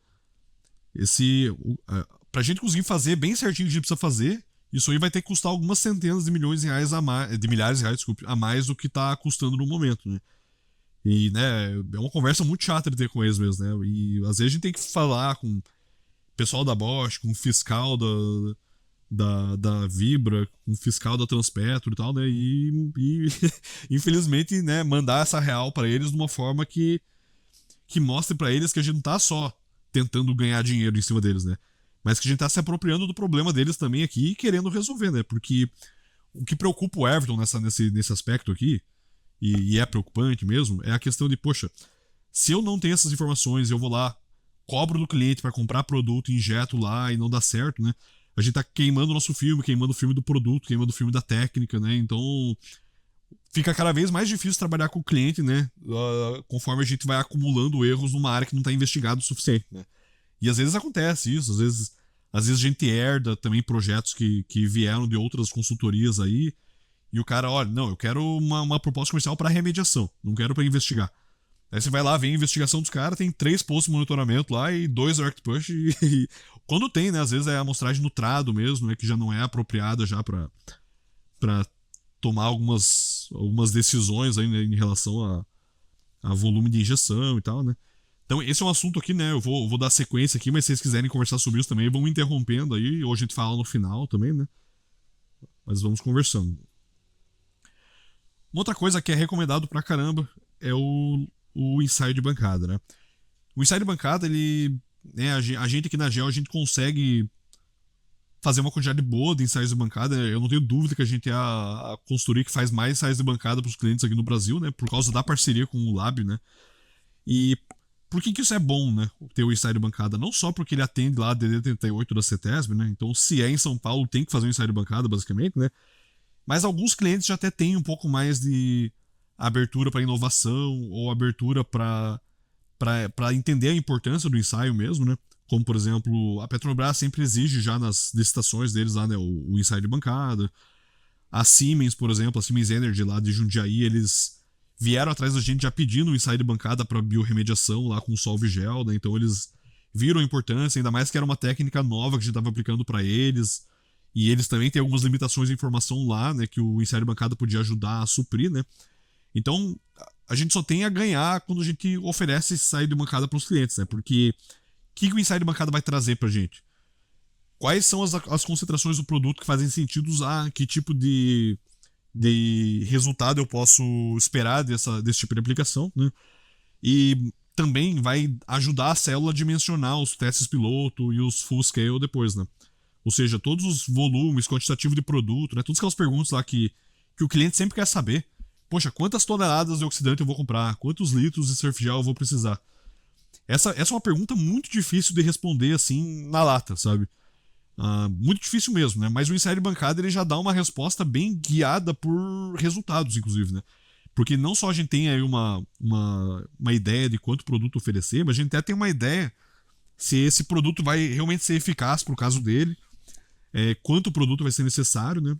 pra gente conseguir fazer bem certinho o que a gente precisa fazer, isso aí vai ter que custar algumas centenas de milhões de reais a mais, de milhares de reais, desculpe, a mais do que tá custando no momento, né? E, né, é uma conversa muito chata de ter com eles mesmo, né? E às vezes a gente tem que falar com o pessoal da Bosch, com o fiscal da Vibra, com o fiscal da Transpetro e tal, né? E infelizmente, né, mandar essa real pra eles de uma forma que mostre pra eles que a gente não tá só tentando ganhar dinheiro em cima deles, né? Mas que a gente tá se apropriando do problema deles também aqui e querendo resolver, né? Porque o que preocupa o Everton nesse aspecto aqui, e é preocupante mesmo, é a questão de, poxa, se eu não tenho essas informações, eu vou lá, cobro do cliente para comprar produto, injeto lá e não dá certo, né? A gente tá queimando o nosso filme, queimando o filme do produto, queimando o filme da técnica, né? Então fica cada vez mais difícil trabalhar com o cliente, né? Conforme a gente vai acumulando erros numa área que não está investigado o suficiente, né? E às vezes acontece isso, às vezes a gente herda também projetos que vieram de outras consultorias aí, e o cara, olha, não, eu quero uma proposta comercial para remediação, não quero para investigar. Aí você vai lá, vem a investigação dos caras, tem 3 postos de monitoramento lá e 2 ArcPush, e quando tem, né, às vezes é a amostragem no trado mesmo, né, que já não é apropriada já para tomar algumas decisões aí, né, em relação a volume de injeção e tal, né. Então, esse é um assunto aqui, né? Eu vou dar sequência aqui, mas se vocês quiserem conversar sobre isso também, vão me interrompendo aí, ou a gente fala no final também, né? Mas vamos conversando. Uma outra coisa que é recomendado pra caramba é o ensaio de bancada, né? O ensaio de bancada, ele. Né, a gente aqui na GEL, a gente consegue fazer uma quantidade boa de ensaios de bancada. Eu não tenho dúvida que a gente é a consultoria que faz mais ensaios de bancada pros clientes aqui no Brasil, né? Por causa da parceria com o Lab, né? E por que isso é bom, né? Ter o ensaio de bancada? Não só porque ele atende lá a DD38 da CETESB, né? Então, se é em São Paulo, tem que fazer um ensaio de bancada, basicamente, né? Mas alguns clientes já até têm um pouco mais de abertura para inovação ou abertura para entender a importância do ensaio mesmo, né? Como, por exemplo, a Petrobras sempre exige já nas licitações deles lá, né, o ensaio de bancada. A Siemens, por exemplo, a Siemens Energy lá de Jundiaí, eles vieram atrás da gente já pedindo um ensaio de bancada para biorremediação lá com o Solve Gel, né? Então eles viram a importância, ainda mais que era uma técnica nova que a gente estava aplicando para eles. E eles também têm algumas limitações de informação lá, né? Que o ensaio de bancada podia ajudar a suprir, né? Então a gente só tem a ganhar quando a gente oferece esse ensaio de bancada para os clientes, né? Porque o que o ensaio de bancada vai trazer para a gente? Quais são as concentrações do produto que fazem sentido usar? Que tipo de resultado eu posso esperar desse tipo de aplicação, né? E também vai ajudar a célula a dimensionar os testes piloto e os full scale depois, né? Ou seja, todos os volumes, quantitativo de produto, né? Todas aquelas perguntas lá que o cliente sempre quer saber. Poxa, quantas toneladas de oxidante eu vou comprar? Quantos litros de surf gel eu vou precisar? Essa é uma pergunta muito difícil de responder assim na lata, sabe? Muito difícil mesmo, né? Mas o ensaio de bancada ele já dá uma resposta bem guiada por resultados, inclusive, né? Porque não só a gente tem aí uma ideia de quanto produto oferecer, mas a gente até tem uma ideia se esse produto vai realmente ser eficaz pro caso dele, quanto produto vai ser necessário, né?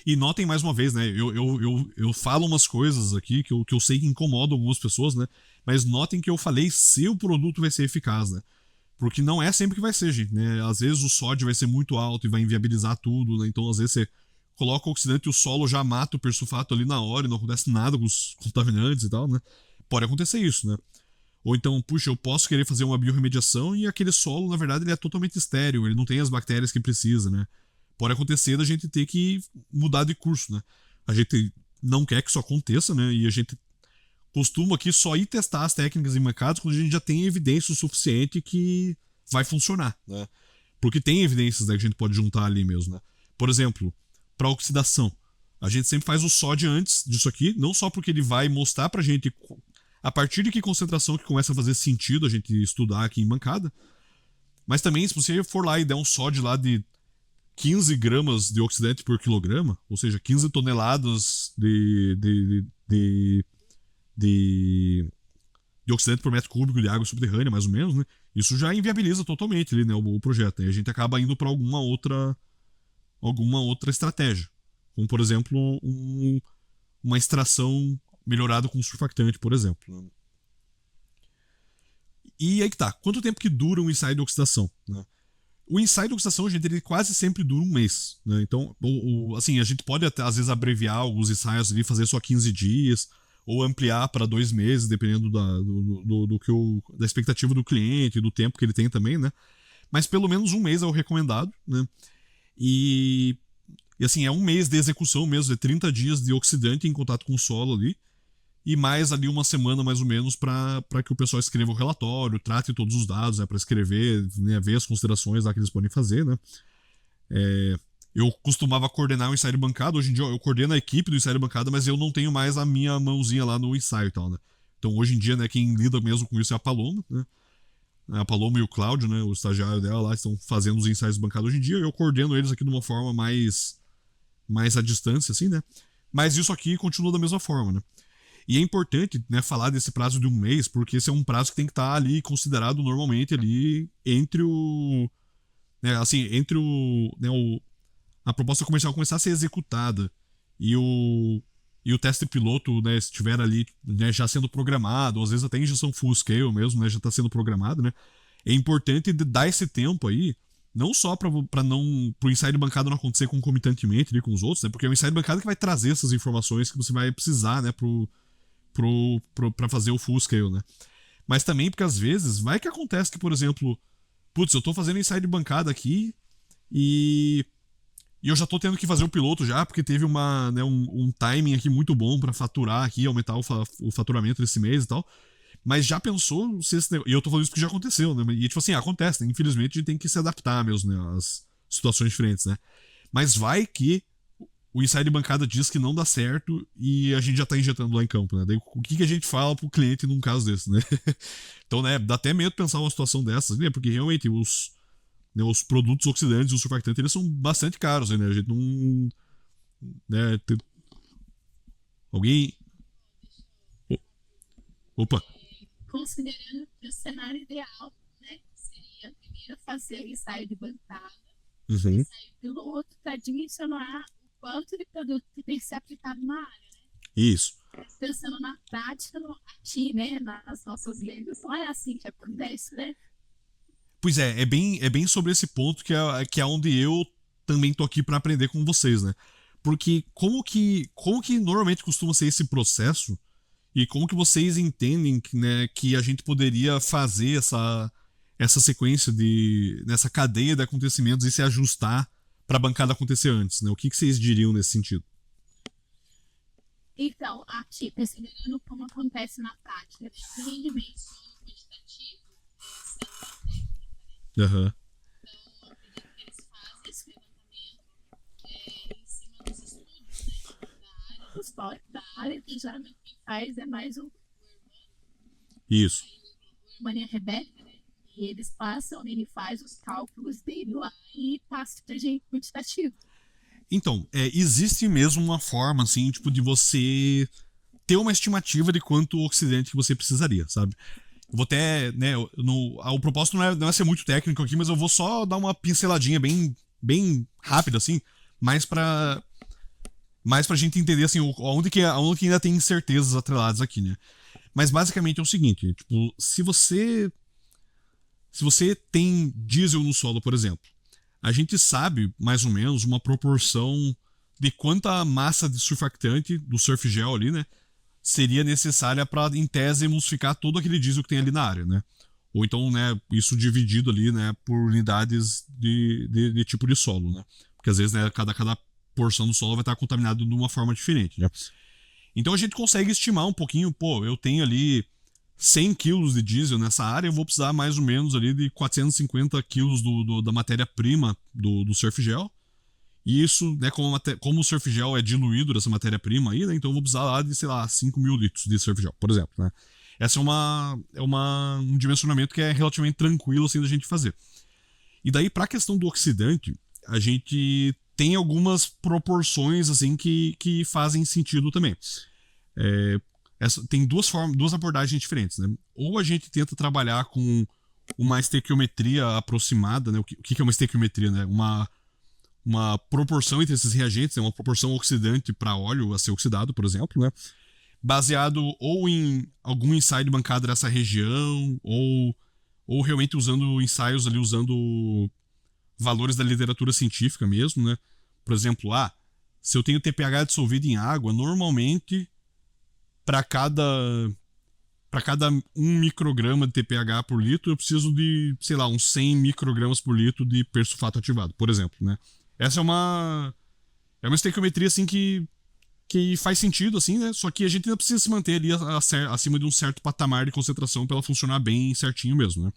E notem mais uma vez, né? Eu falo umas coisas aqui que eu sei que incomodam algumas pessoas, né? Mas notem que eu falei se o produto vai ser eficaz, né? Porque não é sempre que vai ser, gente, né? Às vezes o sódio vai ser muito alto e vai inviabilizar tudo, né? Então, às vezes, você coloca o oxidante e o solo já mata o persulfato ali na hora e não acontece nada com os contaminantes e tal, né? Pode acontecer isso, né? Ou então, puxa, eu posso querer fazer uma biorremediação e aquele solo, na verdade, ele é totalmente estéril, ele não tem as bactérias que precisa, né? Pode acontecer da gente ter que mudar de curso, né? A gente não quer que isso aconteça, né? E a gente costuma aqui só ir testar as técnicas em mercados quando a gente já tem evidência o suficiente que vai funcionar, né? Porque tem evidências, né, que a gente pode juntar ali mesmo, né? Por exemplo, para oxidação, a gente sempre faz o SOD antes disso aqui, não só porque ele vai mostrar pra gente a partir de que concentração que começa a fazer sentido a gente estudar aqui em bancada, Mas também, se você for lá e der um sódio lá de 15 gramas de oxidante por quilograma, ou seja, 15 toneladas de oxidante por metro cúbico de água subterrânea, mais ou menos, né? Isso já inviabiliza totalmente ali, né, o projeto. E a gente acaba indo para alguma outra estratégia. Como, por exemplo, uma extração melhorada com surfactante, por exemplo. E aí que tá. Quanto tempo que dura um ensaio de oxidação? Né? O ensaio de oxidação, gente, ele quase sempre dura um mês. Né? Então, assim, a gente pode até, às vezes, abreviar alguns ensaios ali, fazer só 15 dias, ou ampliar para 2 meses, dependendo da expectativa do cliente, do tempo que ele tem também, né? Mas pelo menos um mês é o recomendado, né? E assim, é um mês de execução mesmo, é 30 dias de oxidante em contato com o solo ali, e mais ali uma semana mais ou menos para que o pessoal escreva o relatório, trate todos os dados, né, para escrever, né, ver as considerações lá que eles podem fazer, né. Eu costumava coordenar o ensaio de bancada, hoje em dia eu coordeno a equipe do ensaio de bancada, mas eu não tenho mais a minha mãozinha lá no ensaio e tal, né. Então hoje em dia, né, quem lida mesmo com isso é a Paloma, né. A Paloma e o Cláudio, né, o estagiário dela lá, estão fazendo os ensaios de bancada hoje em dia, e eu coordeno eles aqui de uma forma mais à distância, assim, né. Mas isso aqui continua da mesma forma, né. E é importante, né, falar desse prazo de um mês, porque esse é um prazo que tem que estar ali considerado normalmente ali entre o... Né, assim, entre a proposta comercial começar a ser executada e o teste piloto, né, estiver ali, né, já sendo programado, ou às vezes até injeção full scale mesmo, né, já está sendo programado, né, é importante dar esse tempo aí, não só para o ensaio de bancada não acontecer concomitantemente ali com os outros, né, porque é o ensaio de bancada que vai trazer essas informações que você vai precisar, né, para fazer o full scale, né. Mas também porque às vezes vai que acontece que, por exemplo, putz, eu tô fazendo ensaio de bancada aqui e eu já tô tendo que fazer o piloto já, porque teve um timing aqui muito bom para faturar aqui, aumentar o faturamento desse mês e tal. Mas já pensou se esse negócio... E eu tô falando isso porque já aconteceu, né? E tipo assim, acontece, né? Infelizmente a gente tem que se adaptar mesmo, né? Às situações diferentes, né? Mas vai que o ensaio de bancada diz que não dá certo e a gente já tá injetando lá em campo, né? Daí o que a gente fala pro cliente num caso desse, né? Então, né, dá até medo pensar uma situação dessas, né? Porque realmente os produtos oxidantes e o surfactante, eles são bastante caros, né? A gente não... Né, alguém... Opa! Considerando que o cenário ideal, né, seria primeiro fazer o ensaio de bancada, Uhum. ensaio piloto, para dimensionar o quanto de produto que tem que ser aplicado na área, né? Isso. Pensando na prática, aqui, né, nas nossas lendas, não é assim que acontece, né? Pois é bem sobre esse ponto que é onde eu também tô aqui para aprender com vocês, né? Porque como que normalmente costuma ser esse processo e como que vocês entendem que, né, que a gente poderia fazer essa sequência nessa cadeia de acontecimentos e se ajustar para a bancada acontecer antes, né? O que vocês diriam nesse sentido? Então, aqui, considerando como acontece na prática, né, o rendimento quantitativo é central técnica, né? Aham. Então, eu acredito que eles fazem esse levantamento em cima dos estudos, né, da área, histórico da área, que geralmente quem faz é mais o Isso. Mania Rebeca, né? E eles passam, ele faz os cálculos dele lá e passa pra gente quantitativo. Então, existe mesmo uma forma, assim, tipo, de você ter uma estimativa de quanto oxidante que você precisaria, sabe? Eu vou até, né, o propósito não é ser muito técnico aqui, mas eu vou só dar uma pinceladinha bem rápida, assim, mais pra gente entender, assim, onde que ainda tem incertezas atreladas aqui, né? Mas basicamente é o seguinte, tipo, se você tem diesel no solo, por exemplo, a gente sabe, mais ou menos, uma proporção de quanta massa de surfactante do surf gel ali, né, seria necessária para, em tese, emulsificar todo aquele diesel que tem ali na área, né? Ou então, né, isso dividido ali, né, por unidades de tipo de solo, né? Porque às vezes, né, cada porção do solo vai estar contaminado de uma forma diferente, né? Então a gente consegue estimar um pouquinho, pô, eu tenho ali 100 quilos de diesel nessa área, eu vou precisar mais ou menos ali de 450 quilos da matéria-prima do surf gel. E isso, né, como o surf gel é diluído dessa matéria-prima aí, né, então eu vou precisar lá de, sei lá, 5.000 litros de surf gel, por exemplo, né. Essa é um dimensionamento que é relativamente tranquilo, assim, da gente fazer. E daí, para a questão do oxidante, a gente tem algumas proporções assim que fazem sentido também. Tem duas abordagens diferentes, né? Ou a gente tenta trabalhar com uma estequiometria aproximada, né? O que é uma estequiometria, né? Uma proporção entre esses reagentes, né? Uma proporção oxidante para óleo a ser oxidado, por exemplo, né? Baseado ou em algum ensaio de bancada dessa região, ou realmente usando ensaios ali, usando valores da literatura científica mesmo, né? Por exemplo, se eu tenho TPH dissolvido em água, normalmente para cada 1 micrograma de TPH por litro, eu preciso de, sei lá, uns 100 microgramas por litro de persulfato ativado, por exemplo, né? Essa é uma estequiometria, assim, que faz sentido, assim, né? Só que a gente ainda precisa se manter ali acima de um certo patamar de concentração para ela funcionar bem certinho mesmo, né?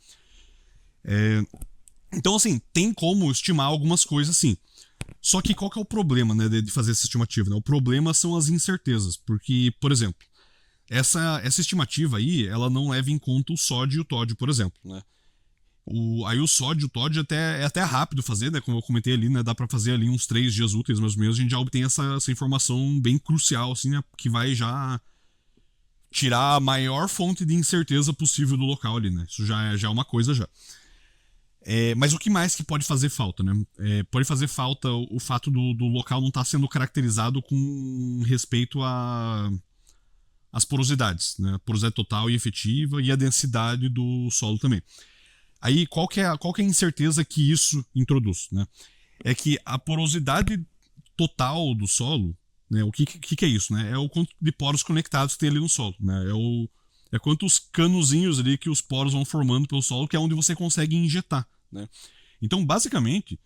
Então, assim, tem como estimar algumas coisas, sim. Só que qual que é o problema, né, de fazer essa estimativa, né? O problema são as incertezas, porque, por exemplo, essa estimativa aí, ela não leva em conta o sódio e o tódio, por exemplo, né? Aí o sódio e o tódio é até rápido fazer, né? Como eu comentei ali, né? Dá pra fazer ali uns 3 dias úteis, mais ou menos, a gente já obtém essa informação bem crucial, assim, né? Que vai já tirar a maior fonte de incerteza possível do local ali, né? Isso já é uma coisa já. Mas o que mais que pode fazer falta, né? Pode fazer falta o fato do local não estar sendo caracterizado com respeito às porosidades, né? A porosidade total e efetiva e a densidade do solo também. Aí, qual que é a incerteza que isso introduz, né? É que a porosidade total do solo, né? O que é isso, né? É o quanto de poros conectados que tem ali no solo, né? É quantos canozinhos ali que os poros vão formando pelo solo, que é onde você consegue injetar, né? Então, basicamente,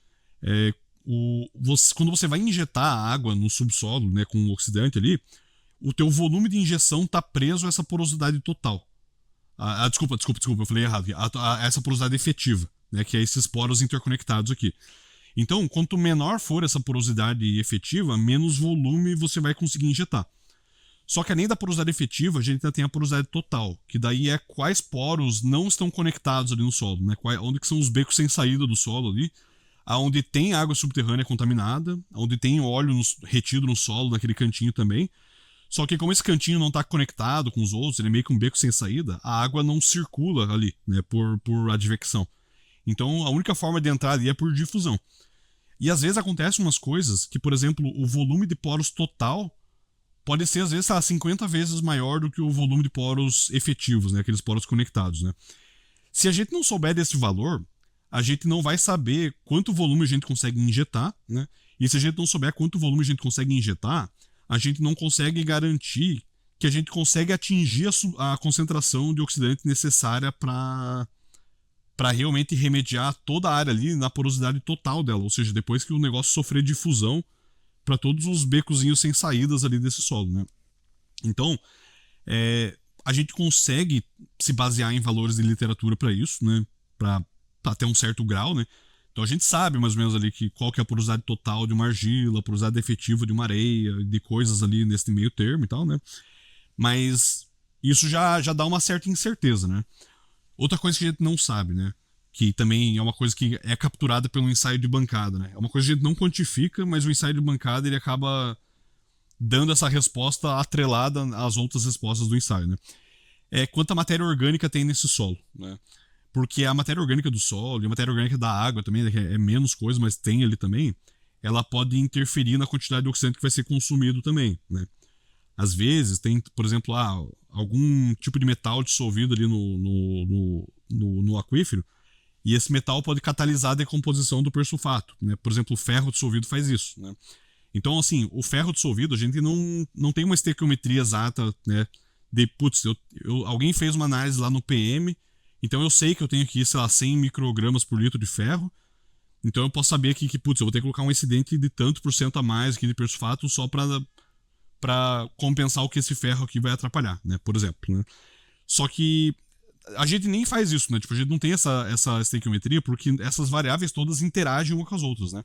quando você vai injetar a água no subsolo, né, com o oxidante ali, o teu volume de injeção está preso a essa porosidade total. Desculpa, eu falei errado. Essa porosidade efetiva, né, que é esses poros interconectados aqui. Então, quanto menor for essa porosidade efetiva, menos volume você vai conseguir injetar. Só que além da porosidade efetiva, a gente ainda tem a porosidade total, que daí é quais poros não estão conectados ali no solo, né? Onde que são os becos sem saída do solo ali, aonde tem água subterrânea contaminada, onde tem óleo retido no solo, naquele cantinho também. Só que como esse cantinho não está conectado com os outros, ele é meio que um beco sem saída, a água não circula ali, né, por advecção. Então a única forma de entrar ali é por difusão. E às vezes acontecem umas coisas que, por exemplo, o volume de poros total pode ser, às vezes, 50 vezes maior do que o volume de poros efetivos, né, aqueles poros conectados, né. Se a gente não souber desse valor, a gente não vai saber quanto volume a gente consegue injetar, né, e se a gente não souber quanto volume a gente consegue injetar, a gente não consegue garantir que a gente consegue atingir a concentração de oxidante necessária para realmente remediar toda a área ali na porosidade total dela, ou seja, depois que o negócio sofrer difusão para todos os becozinhos sem saídas ali desse solo, né? Então, a gente consegue se basear em valores de literatura para isso, né? Para até um certo grau, né? Então a gente sabe mais ou menos ali qual que é a porosidade total de uma argila, a porosidade efetiva de uma areia, de coisas ali nesse meio termo e tal, né? Mas isso já dá uma certa incerteza, né? Outra coisa que a gente não sabe, né? Que também é uma coisa que é capturada pelo ensaio de bancada, né? É uma coisa que a gente não quantifica, mas o ensaio de bancada ele acaba dando essa resposta atrelada às outras respostas do ensaio, né? Quanta matéria orgânica tem nesse solo, né? Porque a matéria orgânica do solo e a matéria orgânica da água também, né, que é menos coisa, mas tem ali também, ela pode interferir na quantidade de oxidante que vai ser consumido também, né? Às vezes tem, por exemplo, algum tipo de metal dissolvido ali no aquífero, e esse metal pode catalisar a decomposição do persulfato, né? Por exemplo, o ferro dissolvido faz isso, né? Então, assim, o ferro dissolvido, a gente não tem uma estequiometria exata, né? Putz, alguém fez uma análise lá no PM, então eu sei que eu tenho aqui, sei lá, 100 microgramas por litro de ferro. Então eu posso saber que putz, eu vou ter que colocar um excedente de tanto por cento a mais aqui de persulfato só para compensar o que esse ferro aqui vai atrapalhar, né? Por exemplo, né? Só que a gente nem faz isso, né? Tipo, a gente não tem essa estequiometria porque essas variáveis todas interagem umas com as outras, né?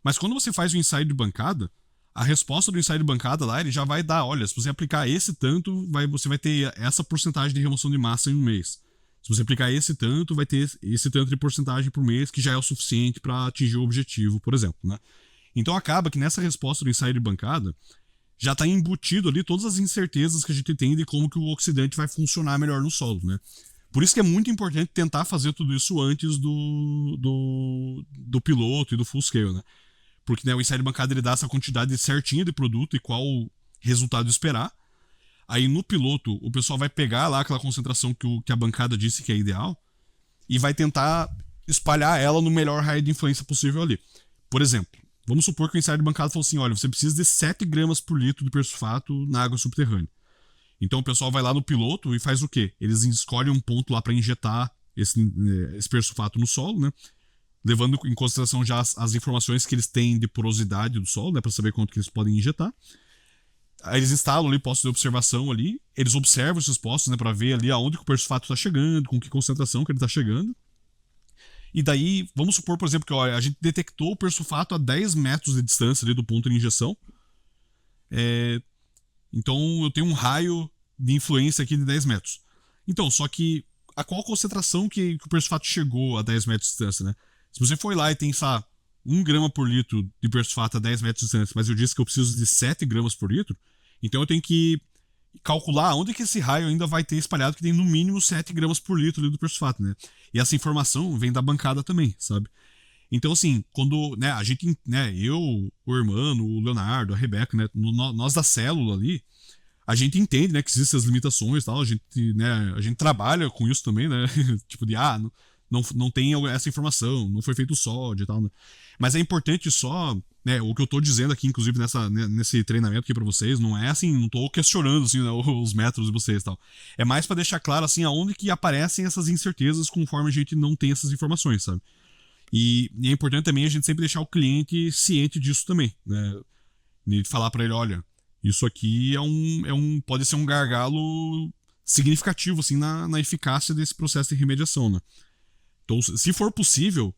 Mas quando você faz o ensaio de bancada, a resposta do ensaio de bancada lá, ele já vai dar, olha, se você aplicar esse tanto, você vai ter essa porcentagem de remoção de massa em um mês. Se você aplicar esse tanto, vai ter esse tanto de porcentagem por mês, que já é o suficiente para atingir o objetivo, por exemplo, né? Então acaba que nessa resposta do ensaio de bancada já está embutido ali todas as incertezas que a gente tem de como que o oxidante vai funcionar melhor no solo, né? Por isso que é muito importante tentar fazer tudo isso antes do piloto e do full scale, né? Porque, né, o ensaio de bancada ele dá essa quantidade certinha de produto e qual resultado esperar. Aí no piloto, o pessoal vai pegar lá aquela concentração que a bancada disse que é ideal e vai tentar espalhar ela no melhor raio de influência possível ali. Por exemplo, vamos supor que o ensaio de bancada falou assim, olha, você precisa de 7 gramas por litro de persulfato na água subterrânea. Então o pessoal vai lá no piloto e faz o quê? Eles escolhem um ponto lá para injetar esse persulfato no solo, né? Levando em consideração já as informações que eles têm de porosidade do solo, né? Para saber quanto que eles podem injetar. Aí eles instalam ali postos de observação ali, eles observam esses postos, né? Para ver ali aonde que o persulfato está chegando, com que concentração que ele está chegando. E daí, vamos supor, por exemplo, que ó, a gente detectou o persulfato a 10 metros de distância ali do ponto de injeção. Então eu tenho um raio de influência aqui de 10 metros. Então, só que a qual concentração que o persulfato chegou a 10 metros de distância, né? Se você for lá e tem, sabe, 1 grama por litro de persulfato a 10 metros de distância, mas eu disse que eu preciso de 7 gramas por litro, então eu tenho que calcular onde que esse raio ainda vai ter espalhado, que tem no mínimo 7 gramas por litro ali do persulfato, né? E essa informação vem da bancada também, sabe? Então, assim, quando, né, a gente, né, eu, o Hermano, o Leonardo, a Rebeca, né, nós da célula ali, a gente entende, né, que existem as limitações e tal, a gente trabalha com isso também, né, tipo de, não tem essa informação, não foi feito sódio e tal, né. Mas é importante só, né, o que eu tô dizendo aqui, inclusive, nesse treinamento aqui pra vocês, não é assim, não tô questionando, assim, né, os métodos de vocês e tal. É mais pra deixar claro, assim, aonde que aparecem essas incertezas conforme a gente não tem essas informações, sabe? E é importante também a gente sempre deixar o cliente ciente disso também, né? E falar para ele, olha, isso aqui pode ser um gargalo significativo assim na eficácia desse processo de remediação, né? Então, se for possível,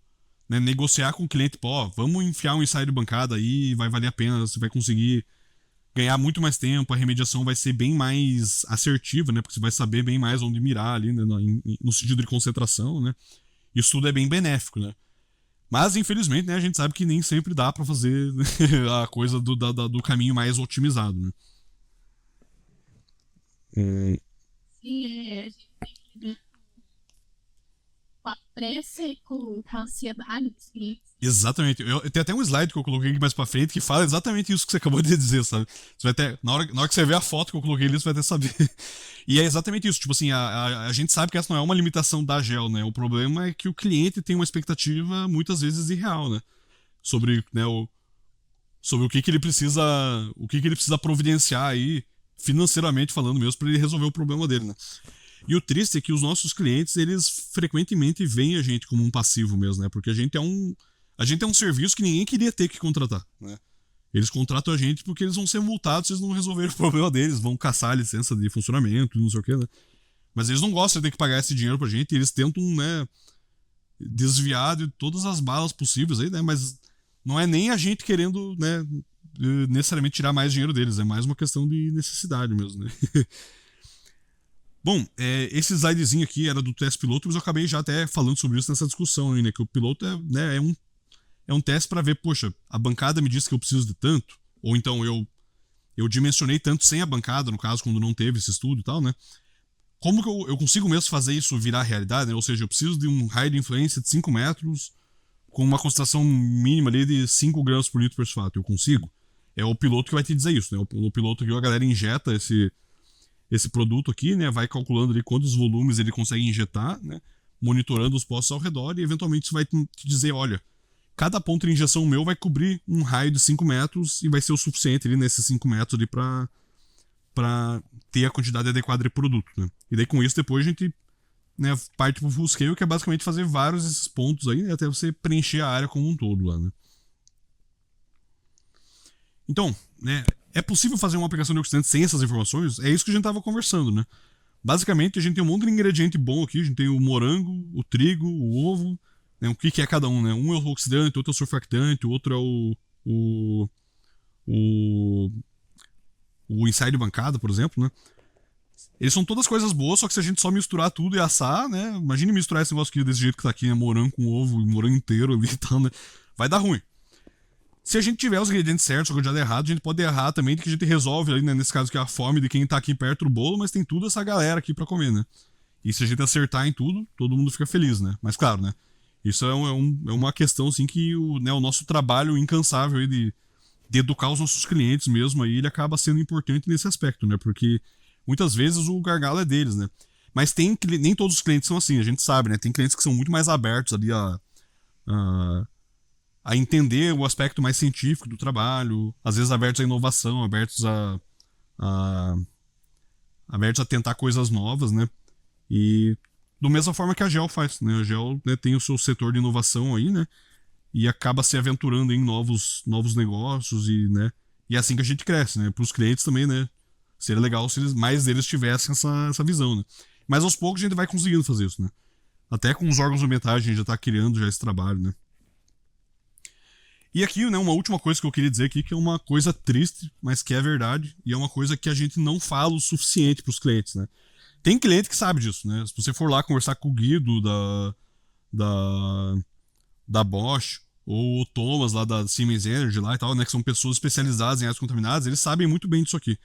né, negociar com o cliente, pô, vamos enfiar um ensaio de bancada aí, vai valer a pena, você vai conseguir ganhar muito mais tempo, a remediação vai ser bem mais assertiva, né? Porque você vai saber bem mais onde mirar ali, né, no sentido de concentração, né? Isso tudo é bem benéfico, né? Mas, infelizmente, né, a gente sabe que nem sempre dá pra fazer a coisa do caminho mais otimizado, né? Sim, a gente tem que lidar com a pressa e com a ansiedade dos clientes. Exatamente. Tem até um slide que eu coloquei aqui mais pra frente que fala exatamente isso que você acabou de dizer, sabe? Você vai ter, na hora que você ver a foto que eu coloquei ali, você vai até saber. E é exatamente isso. Tipo assim, a gente sabe que essa não é uma limitação da GEL, né? O problema é que o cliente tem uma expectativa muitas vezes irreal, né? Sobre, né, sobre o que ele precisa. O que ele precisa providenciar aí, financeiramente falando mesmo, pra ele resolver o problema dele, né? E o triste é que os nossos clientes, eles frequentemente veem a gente como um passivo mesmo, né? Porque a gente é um serviço que ninguém queria ter que contratar, né? Eles contratam a gente porque eles vão ser multados se eles não resolverem o problema deles, vão caçar a licença de funcionamento e não sei o que, né? Mas eles não gostam de ter que pagar esse dinheiro pra gente e eles tentam, né, desviar de todas as balas possíveis aí, né? Mas não é nem a gente querendo, né, necessariamente tirar mais dinheiro deles, é mais uma questão de necessidade mesmo, né? Bom, esse slidezinho aqui era do teste piloto, mas eu acabei já até falando sobre isso nessa discussão aí, né? Que o piloto é um teste para ver, poxa, a bancada me disse que eu preciso de tanto, ou então eu dimensionei tanto sem a bancada, no caso, quando não teve esse estudo e tal, né? Como que eu consigo mesmo fazer isso virar realidade, né? Ou seja, eu preciso de um raio de influência de 5 metros com uma concentração mínima ali de 5 gramas por litro por persulfato. Eu consigo? É o piloto que vai te dizer isso, né? O piloto que a galera injeta esse produto aqui, né, vai calculando ali quantos volumes ele consegue injetar, né, monitorando os postos ao redor e eventualmente isso vai te dizer, olha, cada ponto de injeção meu vai cobrir um raio de 5 metros e vai ser o suficiente ali nesses 5 metros ali pra ter a quantidade adequada de produto, né. E daí com isso depois a gente, né, parte pro full scale, que é basicamente fazer vários desses pontos aí, né, até você preencher a área como um todo lá, né. Então, né, é possível fazer uma aplicação de oxidante sem essas informações? É isso que a gente estava conversando, né? Basicamente, a gente tem um monte de ingrediente bom aqui. A gente tem o morango, o trigo, o ovo. Né? O que é cada um, né? Um é o oxidante, outro é o surfactante, o outro é o ensaio de bancada, por exemplo, né? Eles são todas coisas boas, só que se a gente só misturar tudo e assar, né? Imagine misturar esse negócio aqui desse jeito que tá aqui, né? Morango com ovo, morango inteiro ali e tal, né? Vai dar ruim. Se a gente tiver os ingredientes certos, só que já der errado, a gente pode errar também, de que a gente resolve ali, né? Nesse caso que é a fome de quem tá aqui perto do bolo, mas tem tudo essa galera aqui pra comer, né? E se a gente acertar em tudo, todo mundo fica feliz, né? Mas claro, né? Isso é uma questão, assim, que o nosso trabalho incansável aí de educar os nossos clientes mesmo aí, ele acaba sendo importante nesse aspecto, né? Porque muitas vezes o gargalo é deles, né? Mas nem todos os clientes são assim, a gente sabe, né? Tem clientes que são muito mais abertos ali a entender o aspecto mais científico do trabalho, às vezes abertos à inovação, abertos a tentar coisas novas, né? E da mesma forma que a GEL faz, né? A GEL, né, tem o seu setor de inovação aí, né? E acaba se aventurando em novos negócios e, né? E é assim que a gente cresce, né? Para os clientes também, né? Seria legal se mais deles tivessem essa visão, né? Mas aos poucos a gente vai conseguindo fazer isso, né? Até com os órgãos ambientais a gente já está criando já esse trabalho, né? E aqui, né, uma última coisa que eu queria dizer aqui, que é uma coisa triste, mas que é verdade, e é uma coisa que a gente não fala o suficiente para os clientes, né? Tem cliente que sabe disso, né? Se você for lá conversar com o Guido da Bosch, ou o Thomas lá da Siemens Energy lá e tal, né? Que são pessoas especializadas em áreas contaminadas, eles sabem muito bem disso aqui.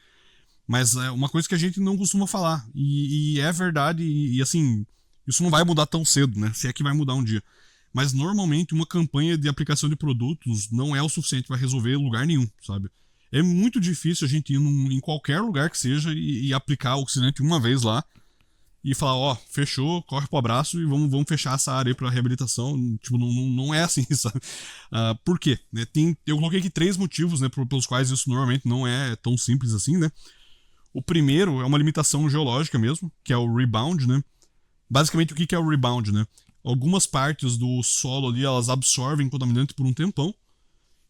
Mas é uma coisa que a gente não costuma falar. E é verdade, e assim, isso não vai mudar tão cedo, né? Se é que vai mudar um dia. Mas normalmente uma campanha de aplicação de produtos não é o suficiente para resolver lugar nenhum, sabe? É muito difícil a gente ir em qualquer lugar que seja e aplicar o oxidante uma vez lá e falar, ó, fechou, corre pro abraço e vamos fechar essa área aí pra reabilitação. Tipo, não é assim, sabe? Por quê? Né, eu coloquei aqui 3 motivos, né, pelos quais isso normalmente não é tão simples assim, né? O primeiro é uma limitação geológica mesmo, que é o rebound, né? Basicamente, o que é o rebound, né? Algumas partes do solo ali, elas absorvem contaminante por um tempão,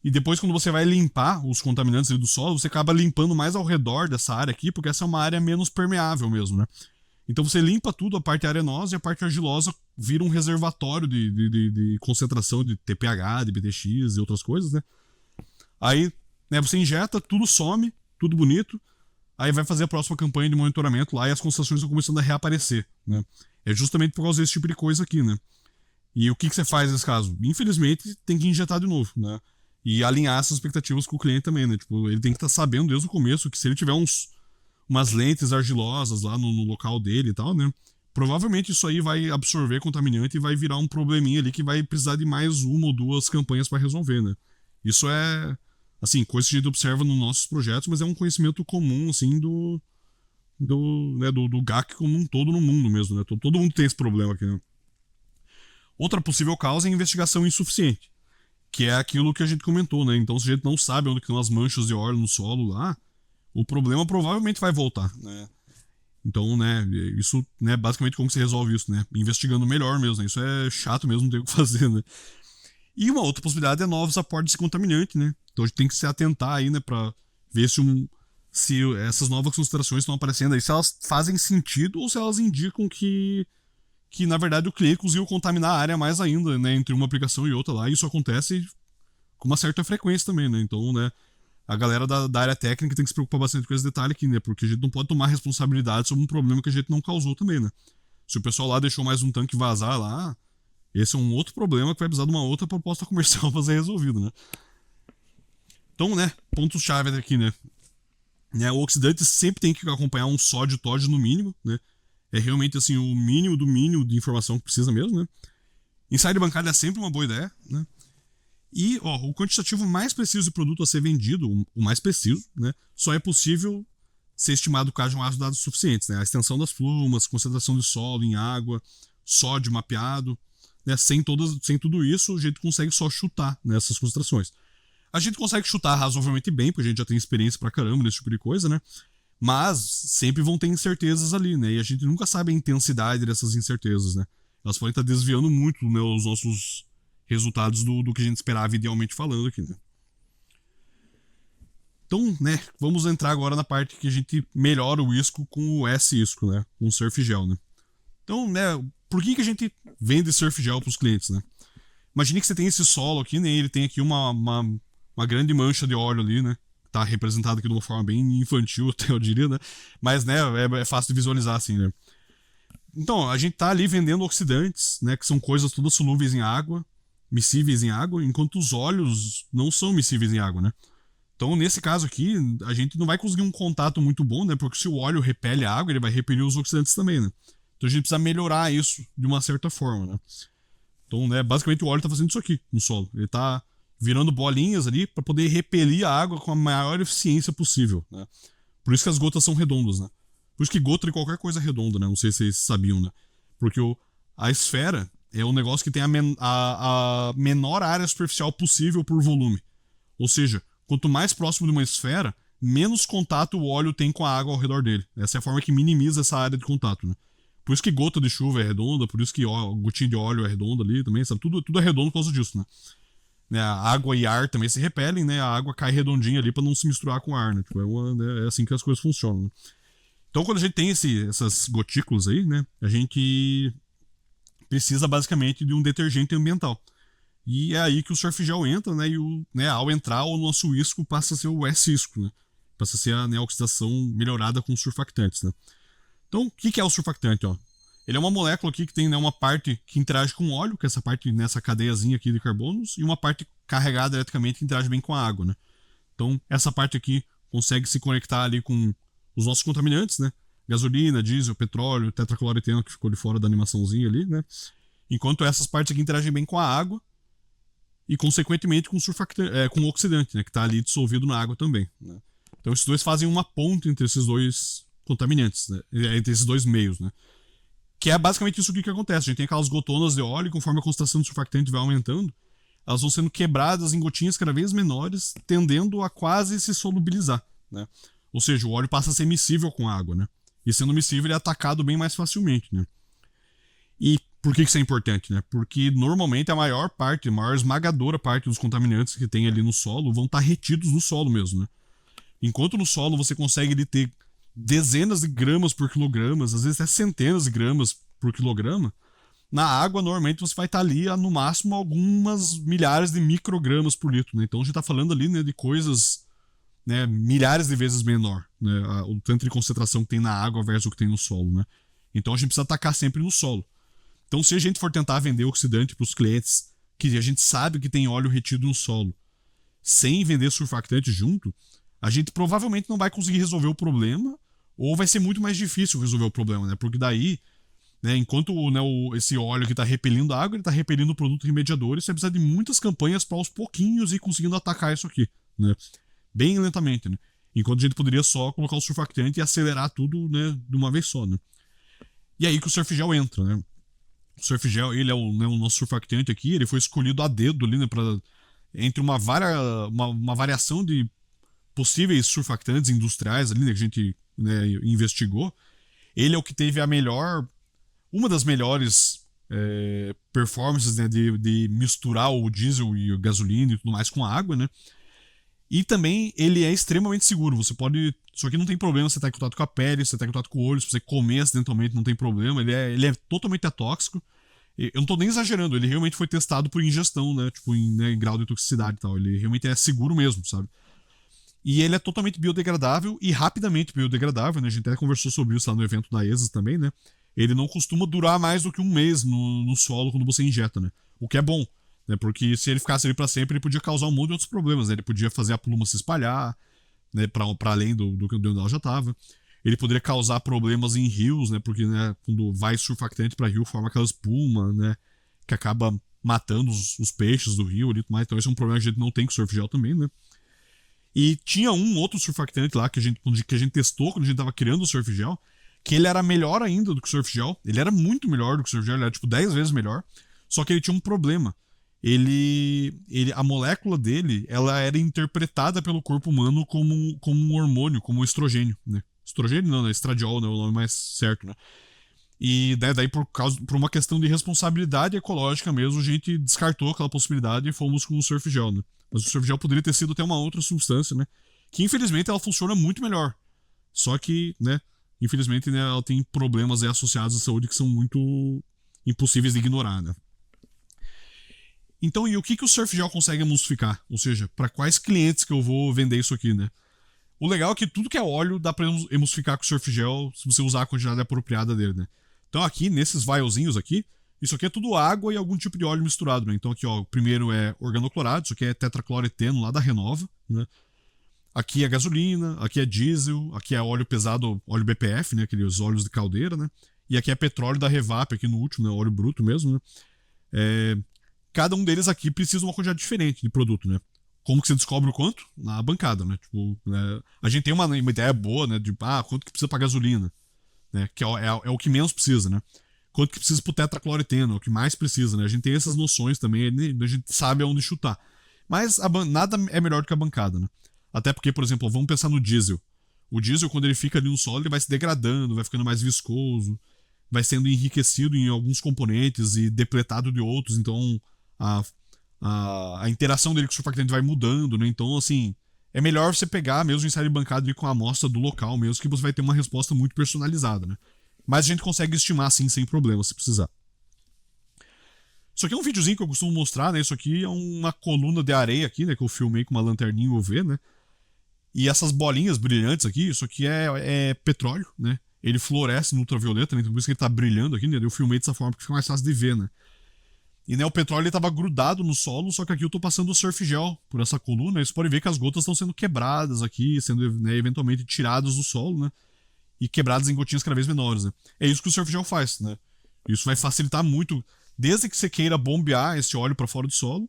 e depois, quando você vai limpar os contaminantes ali do solo, você acaba limpando mais ao redor dessa área aqui, porque essa é uma área menos permeável mesmo, né? Então você limpa tudo, a parte arenosa, e a parte argilosa vira um reservatório de concentração de TPH, de BTX e outras coisas, né? Aí, né, você injeta, tudo some, tudo bonito, aí vai fazer a próxima campanha de monitoramento lá e as concentrações estão começando a reaparecer, né? É justamente por causa desse tipo de coisa aqui, né? E o que você faz nesse caso? Infelizmente, tem que injetar de novo, né? E alinhar essas expectativas com o cliente também, né? Tipo, ele tem que estar sabendo desde o começo que se ele tiver umas lentes argilosas lá no local dele e tal, né? Provavelmente isso aí vai absorver contaminante e vai virar um probleminha ali que vai precisar de mais uma ou 2 campanhas para resolver, né? Isso é, assim, coisa que a gente observa nos nossos projetos, mas é um conhecimento comum, assim, do GAC como um todo no mundo mesmo, né? Todo mundo tem esse problema aqui, né? Outra possível causa é a investigação insuficiente, que é aquilo que a gente comentou, né? Então, se a gente não sabe onde estão as manchas de óleo no solo lá, o problema provavelmente vai voltar, né? Então, né, isso, né, basicamente como se resolve isso, né? Investigando melhor mesmo, né? Isso é chato mesmo, não tem o que fazer, né? E uma outra possibilidade é novos aportes de contaminante, né? Então a gente tem que se atentar aí, né, pra ver se essas novas concentrações estão aparecendo aí, se elas fazem sentido ou se elas indicam que na verdade o cliente conseguiu contaminar a área mais ainda, né, entre uma aplicação e outra lá, e isso acontece com uma certa frequência também, né? Então, né, a galera da área técnica tem que se preocupar bastante com esse detalhe aqui, né? Porque a gente não pode tomar responsabilidade sobre um problema que a gente não causou também, né? Se o pessoal lá deixou mais um tanque vazar lá, esse é um outro problema que vai precisar de uma outra proposta comercial para ser resolvido, né? Então, né, pontos-chave aqui, né? O oxidante sempre tem que acompanhar um sódio-tódio no mínimo, né? É realmente, assim, o mínimo do mínimo de informação que precisa mesmo, né? Ensaio de bancada é sempre uma boa ideia, né? E, ó, o quantitativo mais preciso de produto a ser vendido, o mais preciso, né? Só é possível ser estimado caso de um dados suficientes, né? A extensão das plumas, concentração de solo em água, sódio mapeado, né? Sem tudo isso, a gente consegue só chutar nessas concentrações. A gente consegue chutar razoavelmente bem, porque a gente já tem experiência pra caramba nesse tipo de coisa, né? Mas sempre vão ter incertezas ali, né? E a gente nunca sabe a intensidade dessas incertezas, né? Elas podem estar desviando muito, né, os nossos resultados do que a gente esperava idealmente falando aqui, né? Então, né, vamos entrar agora na parte que a gente melhora o isco com o S-isco, né? Com o Surf Gel, né? Então, né, por que a gente vende Surf Gel para os clientes, né? Imagine que você tem esse solo aqui, né? Ele tem aqui uma grande mancha de óleo ali, né? tá representado aqui de uma forma bem infantil, até eu diria, né? Mas, né, é fácil de visualizar, assim, né? Então, a gente tá ali vendendo oxidantes, né? Que são coisas todas solúveis em água, miscíveis em água, enquanto os óleos não são miscíveis em água, né? Então, nesse caso aqui, a gente não vai conseguir um contato muito bom, né? Porque se o óleo repele a água, ele vai repelir os oxidantes também, né? Então a gente precisa melhorar isso de uma certa forma, né? Então, né, basicamente o óleo tá fazendo isso aqui no solo. Ele tá virando bolinhas ali para poder repelir a água com a maior eficiência possível, né? Por isso que as gotas são redondas, né? Por isso que gota de qualquer coisa é redonda, né? Não sei se vocês sabiam, né? Porque a esfera é um negócio que tem a menor área superficial possível por volume. Ou seja, quanto mais próximo de uma esfera, menos contato o óleo tem com a água ao redor dele. Essa é a forma que minimiza essa área de contato, né? Por isso que gota de chuva é redonda, por isso que gotinha de óleo é redonda ali também, sabe? Tudo é redondo por causa disso, né? A água e ar também se repelem, né? A água cai redondinha ali para não se misturar com o ar, né? Tipo, é assim que as coisas funcionam, né? Então, quando a gente tem essas gotículas aí, né? A gente precisa basicamente de um detergente ambiental. E é aí que o Surf Gel entra, né? E ao entrar, o nosso isco passa a ser o S-isco, né? Passa a ser a oxidação melhorada com surfactantes, né? Então, o que é o surfactante, ó? Ele é uma molécula aqui que tem, né, uma parte que interage com o óleo, que é essa parte nessa cadeiazinha aqui de carbonos, e uma parte carregada eletricamente que interage bem com a água, né? Então, essa parte aqui consegue se conectar ali com os nossos contaminantes, né? Gasolina, diesel, petróleo, tetracloretano, que ficou de fora da animaçãozinha ali, né? Enquanto essas partes aqui interagem bem com a água e, consequentemente, com o oxidante, né? Que está ali dissolvido na água também, né? Então, esses dois fazem uma ponte entre esses dois contaminantes, né? Entre esses dois meios, né? Que é basicamente isso que acontece. A gente tem aquelas gotonas de óleo e conforme a concentração do surfactante vai aumentando, elas vão sendo quebradas em gotinhas cada vez menores, tendendo a quase se solubilizar, né? Ou seja, o óleo passa a ser miscível com a água, né? E sendo miscível, ele é atacado bem mais facilmente, né? E por que isso é importante, né? Porque normalmente a maior esmagadora parte dos contaminantes que tem ali no solo vão estar retidos no solo mesmo, né? Enquanto no solo você consegue ele ter dezenas de gramas por quilogramas, às vezes até centenas de gramas por quilograma, na água normalmente você vai estar ali a, no máximo algumas milhares de microgramas por litro, né? Então a gente está falando ali, né, de coisas, né, milhares de vezes menor, né, o tanto de concentração que tem na água versus o que tem no solo, né? Então a gente precisa atacar sempre no solo. Então se a gente for tentar vender oxidante para os clientes que a gente sabe que tem óleo retido no solo, sem vender surfactante junto, a gente provavelmente não vai conseguir resolver o problema, ou vai ser muito mais difícil resolver o problema, né? Porque daí, né, enquanto, né, esse óleo que está repelindo a água, ele está repelindo o produto remediador, e você precisa de muitas campanhas para aos pouquinhos ir conseguindo atacar isso aqui, né? Bem lentamente, né? Enquanto a gente poderia só colocar o surfactante e acelerar tudo, né, de uma vez só, né? E aí que o Surf Gel entra, né? O Surf Gel, ele é o nosso surfactante aqui, ele foi escolhido a dedo ali, né, entre uma variação de possíveis surfactantes industriais ali, né, que a gente, né, investigou. Ele é o que teve uma das melhores performances, né, de misturar o diesel e a gasolina e tudo mais com a água, né? E também ele é extremamente seguro. Você pode. Isso aqui não tem problema se você tá em contato com a pele, se você tá em contato com o olho, se você comer acidentalmente, não tem problema. Ele é totalmente atóxico. Eu não tô nem exagerando, ele realmente foi testado por ingestão, né? Tipo, em grau de toxicidade e tal. Ele realmente é seguro mesmo, sabe? E ele é totalmente biodegradável e rapidamente biodegradável, né? A gente até conversou sobre isso lá no evento da ESAS também, né? Ele não costuma durar mais do que um mês no solo quando você injeta, né? O que é bom, né? Porque se ele ficasse ali pra sempre, ele podia causar um monte de outros problemas, né? Ele podia fazer a pluma se espalhar, né? Pra além do que ela já tava. Ele poderia causar problemas em rios, né? Porque, né, quando vai surfactante pra rio, forma aquela espuma, né? Que acaba matando os peixes do rio ali e tudo mais. Então esse é um problema que a gente não tem com surf gel também, né? E tinha um outro surfactante lá que a gente testou quando a gente tava criando o Surf Gel, que ele era melhor ainda do que o Surf Gel. Ele era muito melhor do que o Surf Gel, ele era tipo 10 vezes melhor. Só que ele tinha um problema. A molécula dele, ela era interpretada pelo corpo humano como um hormônio, como um estrogênio, né? Estrogênio não, né? Estradiol, né? O nome mais certo, né? E daí por uma questão de responsabilidade ecológica mesmo, a gente descartou aquela possibilidade e fomos com o Surf Gel, né? Mas o Surf Gel poderia ter sido até uma outra substância, né? Que infelizmente ela funciona muito melhor. Só que, né? Infelizmente, né, ela tem problemas aí associados à saúde que são muito impossíveis de ignorar, né? Então, e o que o Surf Gel consegue emulsificar? Ou seja, para quais clientes que eu vou vender isso aqui, né? O legal é que tudo que é óleo dá pra emulsificar com surf gel se você usar a quantidade apropriada dele, né? Então aqui, nesses vialzinhos aqui, isso aqui é tudo água e algum tipo de óleo misturado, né? Então aqui, ó, o primeiro é organoclorado, isso aqui é tetracloreteno lá da Renova, né? Aqui é gasolina, aqui é diesel, aqui é óleo pesado, óleo BPF, né? Aqueles óleos de caldeira, né? E aqui é petróleo da Revap, aqui no último, né? Óleo bruto mesmo, né? Cada um deles aqui precisa de uma quantidade diferente de produto, né? Como que você descobre o quanto? Na bancada, né? Tipo, né? A gente tem uma ideia boa, né? De, quanto que precisa pra gasolina, né? Que é o que menos precisa, né? Quanto que precisa pro tetracloreteno, é o que mais precisa, né? A gente tem essas noções também, a gente sabe aonde chutar. Mas nada é melhor do que a bancada, né? Até porque, por exemplo, vamos pensar no diesel. O diesel, quando ele fica ali no solo, ele vai se degradando, vai ficando mais viscoso, vai sendo enriquecido em alguns componentes e depletado de outros, então a interação dele com o surfactante vai mudando, né? Então, assim, é melhor você pegar mesmo em série bancada e com a amostra do local mesmo, que você vai ter uma resposta muito personalizada, né? Mas a gente consegue estimar, assim, sem problema, se precisar. Isso aqui é um videozinho que eu costumo mostrar, né? Isso aqui é uma coluna de areia aqui, né? Que eu filmei com uma lanterninha UV, né? E essas bolinhas brilhantes aqui, isso aqui é petróleo, né? Ele floresce no ultravioleta, né? Então por isso que ele tá brilhando aqui, né? Eu filmei dessa forma porque fica mais fácil de ver, né? E né, o petróleo ele tava grudado no solo, só que aqui eu tô passando o surf gel por essa coluna. E você pode ver que as gotas estão sendo quebradas aqui, sendo, né, eventualmente tiradas do solo, né? E quebradas em gotinhas cada vez menores, né? É isso que o surf gel faz, né? Isso vai facilitar muito, desde que você queira bombear esse óleo para fora do solo,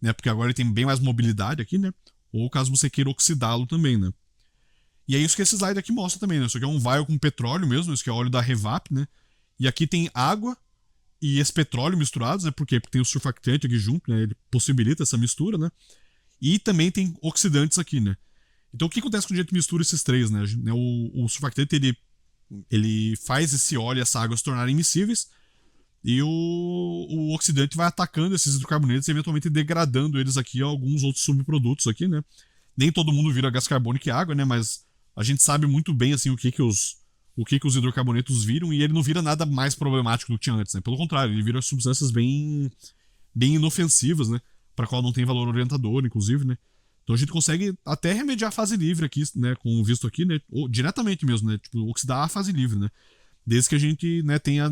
né? Porque agora ele tem bem mais mobilidade aqui, né? Ou caso você queira oxidá-lo também, né? E é isso que esse slide aqui mostra também, né? Isso aqui é um vial com petróleo mesmo, isso aqui é óleo da Revap, né? E aqui tem água e esse petróleo misturados, né? Por quê? Porque tem o surfactante aqui junto, né? Ele possibilita essa mistura, né? E também tem oxidantes aqui, né? Então o que acontece quando a gente mistura esses três, né? O surfactante, ele faz esse óleo e essa água se tornarem immiscíveis e o oxidante vai atacando esses hidrocarbonetos e eventualmente degradando eles aqui a alguns outros subprodutos aqui, né? Nem todo mundo vira gás carbônico e água, né? Mas a gente sabe muito bem, assim, o que os hidrocarbonetos viram e ele não vira nada mais problemático do que tinha antes, né? Pelo contrário, ele vira substâncias bem inofensivas, né? Para qual não tem valor orientador, inclusive, né? Então a gente consegue até remediar a fase livre aqui, né? Com o visto aqui, né? Ou, diretamente mesmo, né? Tipo, oxidar a fase livre, né? Desde que a gente, né, tenha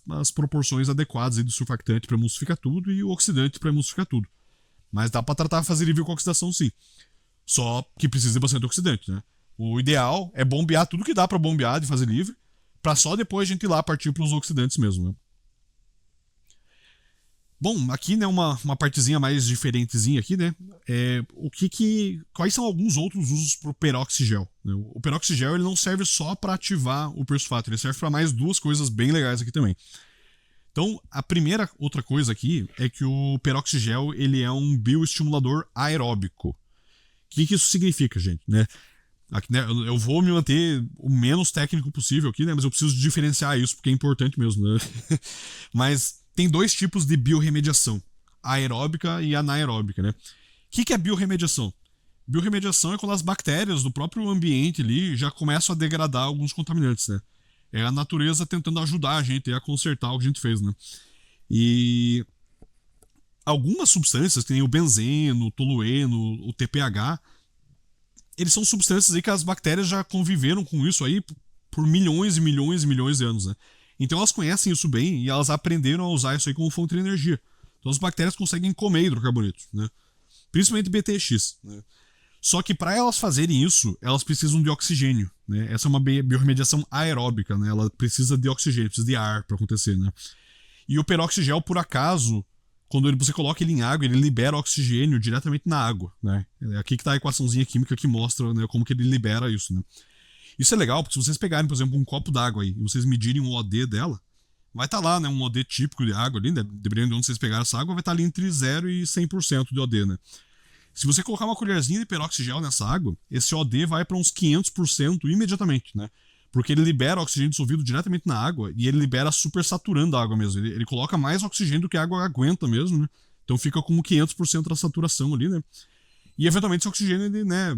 as proporções adequadas aí do surfactante para emulsificar tudo e o oxidante para emulsificar tudo. Mas dá para tratar a fase livre com oxidação, sim. Só que precisa de bastante oxidante, né? O ideal é bombear tudo que dá para bombear de fase livre, para só depois a gente ir lá partir para os oxidantes mesmo, né? Bom, aqui, né, uma partezinha mais diferentezinha aqui, né? Quais são alguns outros usos pro peroxigel? Né? O peroxigel ele não serve só para ativar o persulfato, ele serve para mais duas coisas bem legais aqui também. Então, a primeira outra coisa aqui é que o peroxigel ele é um bioestimulador aeróbico. O que isso significa, gente? Né? Aqui, né, eu vou me manter o menos técnico possível aqui, né? Mas eu preciso diferenciar isso porque é importante mesmo, né? Mas tem dois tipos de biorremediação, a aeróbica e a anaeróbica, né? O que é biorremediação? Biorremediação é quando as bactérias do próprio ambiente ali já começam a degradar alguns contaminantes, né? É a natureza tentando ajudar a gente a consertar o que a gente fez, né? E algumas substâncias, que nem o benzeno, o tolueno, o TPH, eles são substâncias aí que as bactérias já conviveram com isso aí por milhões e milhões e milhões de anos, né? Então elas conhecem isso bem e elas aprenderam a usar isso aí como fonte de energia. Então as bactérias conseguem comer hidrocarbonetos, né? Principalmente BTX, né? Só que para elas fazerem isso, elas precisam de oxigênio, né? Essa é uma biorremediação aeróbica, né? Ela precisa de oxigênio, precisa de ar para acontecer, né? E o peroxigel, por acaso, quando você coloca ele em água, ele libera oxigênio diretamente na água, né? É aqui que tá a equaçãozinha química que mostra, né, como que ele libera isso, né? Isso é legal, porque se vocês pegarem, por exemplo, um copo d'água aí, e vocês medirem o OD dela, vai estar lá, né, um OD típico de água ali, né, dependendo de onde vocês pegaram essa água, vai estar ali entre 0 e 100% de OD, né? Se você colocar uma colherzinha de peroxigel nessa água, esse OD vai para uns 500% imediatamente, né? Porque ele libera oxigênio dissolvido diretamente na água e ele libera supersaturando a água mesmo. Ele coloca mais oxigênio do que a água aguenta mesmo, né? Então fica com 500% da saturação ali, né? E eventualmente esse oxigênio, ele, né,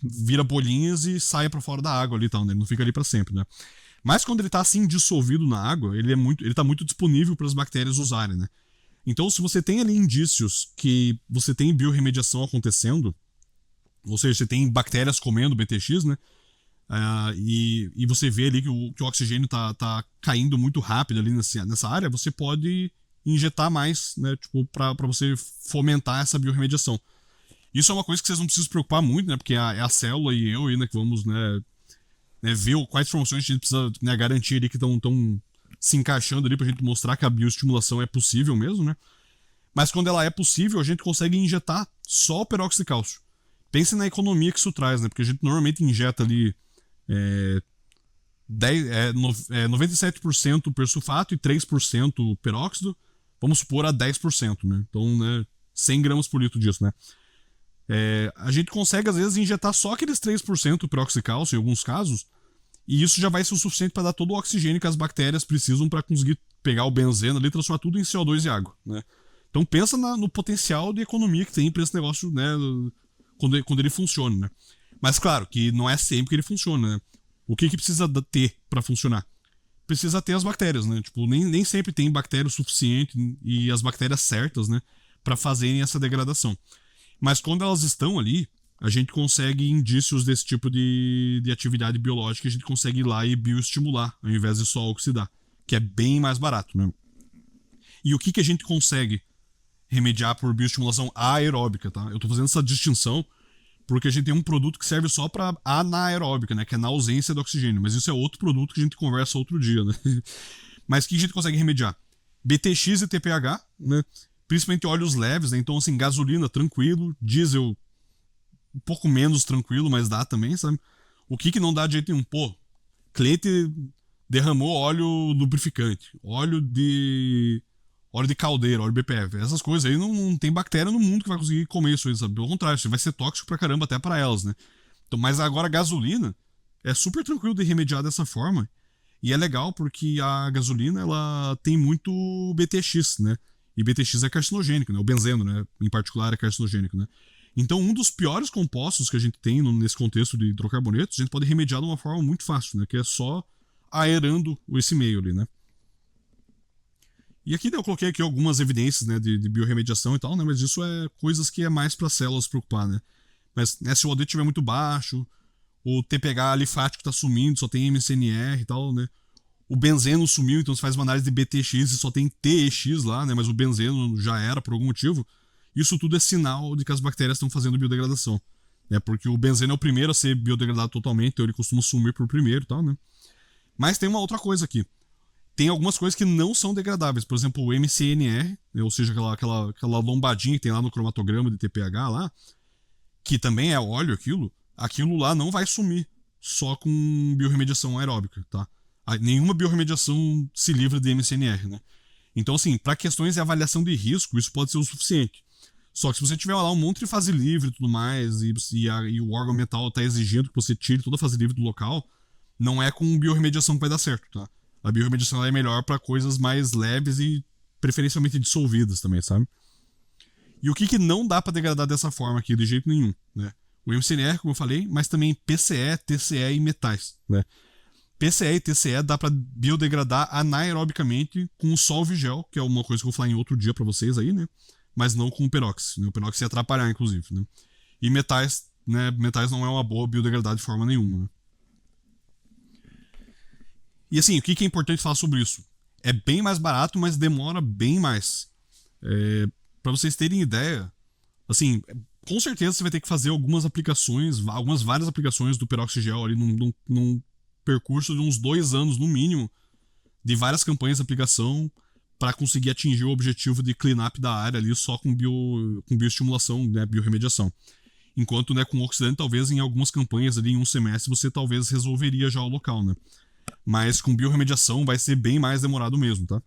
vira bolinhas e sai para fora da água ali, então, né? Ele não fica ali para sempre, né? Mas quando ele tá assim dissolvido na água, ele tá muito disponível para as bactérias usarem, né? Então, se você tem ali indícios que você tem biorremediação acontecendo, Ou seja, você tem bactérias comendo BTX, né? E você vê ali que o oxigênio tá caindo muito rápido ali nessa área, você pode injetar mais, né? Tipo, pra você fomentar essa biorremediação. Isso é uma coisa que vocês não precisam se preocupar muito, né? Porque é a célula e eu ainda que vamos, né, ver quais formações a gente precisa, né, garantir ali que estão se encaixando ali pra gente mostrar que a bioestimulação é possível mesmo, né? Mas quando ela é possível, a gente consegue injetar só o peróxido de cálcio. Pense na economia que isso traz, né? Porque a gente normalmente injeta ali 97% persulfato e 3% peróxido. Vamos supor a 10%, né? Então, né, 100 gramas por litro disso, né? A gente consegue, às vezes, injetar só aqueles 3% peróxido de cálcio em alguns casos, e isso já vai ser o suficiente para dar todo o oxigênio que as bactérias precisam para conseguir pegar o benzeno ali e transformar tudo em CO2 e água, né? Então pensa no potencial de economia que tem para esse negócio, né, quando ele funciona, né? Mas claro que não é sempre que ele funciona, né? O que precisa ter para funcionar? Precisa ter as bactérias, né? Tipo, nem sempre tem bactéria o suficiente e as bactérias certas, né, para fazerem essa degradação. Mas quando elas estão ali, a gente consegue indícios desse tipo de atividade biológica, a gente consegue ir lá e bioestimular, ao invés de só oxidar, que é bem mais barato, né? E o que a gente consegue remediar por bioestimulação aeróbica, tá? Eu tô fazendo essa distinção porque a gente tem um produto que serve só para anaeróbica, né? Que é na ausência do oxigênio. Mas isso é outro produto que a gente conversa outro dia, né? Mas o que a gente consegue remediar? BTX e TPH, né? Principalmente óleos leves, né? Então, assim, gasolina, tranquilo. Diesel, um pouco menos tranquilo, mas dá também, sabe? O que não dá de jeito nenhum? Pô, cliente derramou óleo lubrificante, óleo de caldeira, óleo BPF. Essas coisas aí não tem bactéria no mundo que vai conseguir comer isso aí, sabe? Pelo contrário, isso vai ser tóxico pra caramba até pra elas, né? Então, mas agora a gasolina é super tranquilo de remediar dessa forma. E é legal porque a gasolina, ela tem muito BTX, né? E BTX é carcinogênico, né? O benzeno, né? Em particular é carcinogênico, né? Então, um dos piores compostos que a gente tem nesse contexto de hidrocarbonetos, a gente pode remediar de uma forma muito fácil, né? Que é só aerando esse meio ali, né? E aqui eu coloquei aqui algumas evidências, né, de biorremediação e tal, né? Mas isso é coisas que é mais para células se preocupar, né? Mas, né, se o OD estiver muito baixo, o TPH alifático tá sumindo, só tem MCNR e tal, né? O benzeno sumiu, então você faz uma análise de BTX e só tem TEX lá, né? Mas o benzeno já era por algum motivo. Isso tudo é sinal de que as bactérias estão fazendo biodegradação, né? Porque o benzeno é o primeiro a ser biodegradado totalmente, então ele costuma sumir por primeiro e tal, né? Mas tem uma outra coisa aqui. Tem algumas coisas que não são degradáveis. Por exemplo, o MCNR, né? Ou seja, aquela lombadinha que tem lá no cromatograma de TPH lá, que também é óleo aquilo lá não vai sumir só com biorremediação aeróbica, tá? Nenhuma biorremediação se livra de MCNR, né? Então, assim, para questões de avaliação de risco, isso pode ser o suficiente. Só que se você tiver lá um monte de fase livre e tudo mais, e o órgão ambiental está exigindo que você tire toda a fase livre do local, não é com biorremediação que vai dar certo, tá? A biorremediação é melhor para coisas mais leves e preferencialmente dissolvidas também, sabe? E o que não dá para degradar dessa forma aqui, de jeito nenhum, né? O MCNR, como eu falei, mas também PCE, TCE e metais, né? PCE e TCE dá para biodegradar anaerobicamente com o Solvigel, que é uma coisa que eu vou falar em outro dia para vocês aí, né? Mas não com o peróxido, né? O peróxido ia atrapalhar, inclusive, né? E metais, né? Metais não é uma boa biodegradar de forma nenhuma, né? E assim, o que é importante falar sobre isso? É bem mais barato, mas demora bem mais. Para vocês terem ideia, assim, com certeza você vai ter que fazer algumas várias aplicações do peróxido ali num percurso de uns 2 anos no mínimo, de várias campanhas de aplicação para conseguir atingir o objetivo de cleanup da área ali só com bioestimulação, né, biorremediação. Enquanto, né, com oxidante, talvez em algumas campanhas ali em um semestre você talvez resolveria já o local, né? Mas com biorremediação vai ser bem mais demorado mesmo, tá?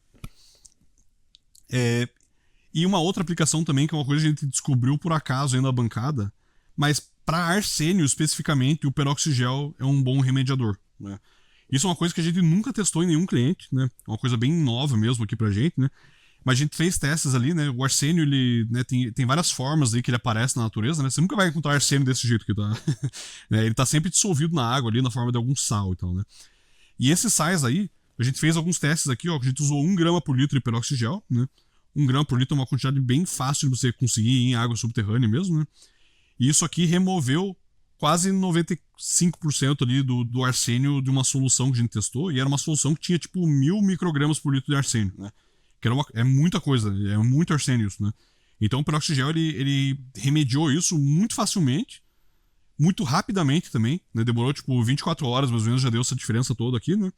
E uma outra aplicação também, que é uma coisa que a gente descobriu por acaso aí na bancada, mas para arsênio especificamente, o peroxigel é um bom remediador, né? Isso é uma coisa que a gente nunca testou em nenhum cliente, né? É uma coisa bem nova mesmo aqui pra gente, né? Mas a gente fez testes ali, né? O arsênio, ele, né, tem várias formas aí que ele aparece na natureza, né? Você nunca vai encontrar arsênio desse jeito que tá. Ele tá sempre dissolvido na água ali, na forma de algum sal e tal, né? E esses sais aí, a gente fez alguns testes aqui, ó, que a gente usou 1 grama por litro de peroxigel, né? 1 grama por litro é uma quantidade bem fácil de você conseguir em água subterrânea mesmo, né? E isso aqui removeu quase 95% ali do arsênio de uma solução que a gente testou, e era uma solução que tinha tipo 1000 microgramas por litro de arsênio, né? Que era é muita coisa, é muito arsênio isso, né? Então o peroxigel ele remediou isso muito facilmente, muito rapidamente também, né? Demorou tipo 24 horas, mais ou menos, já deu essa diferença toda aqui, né?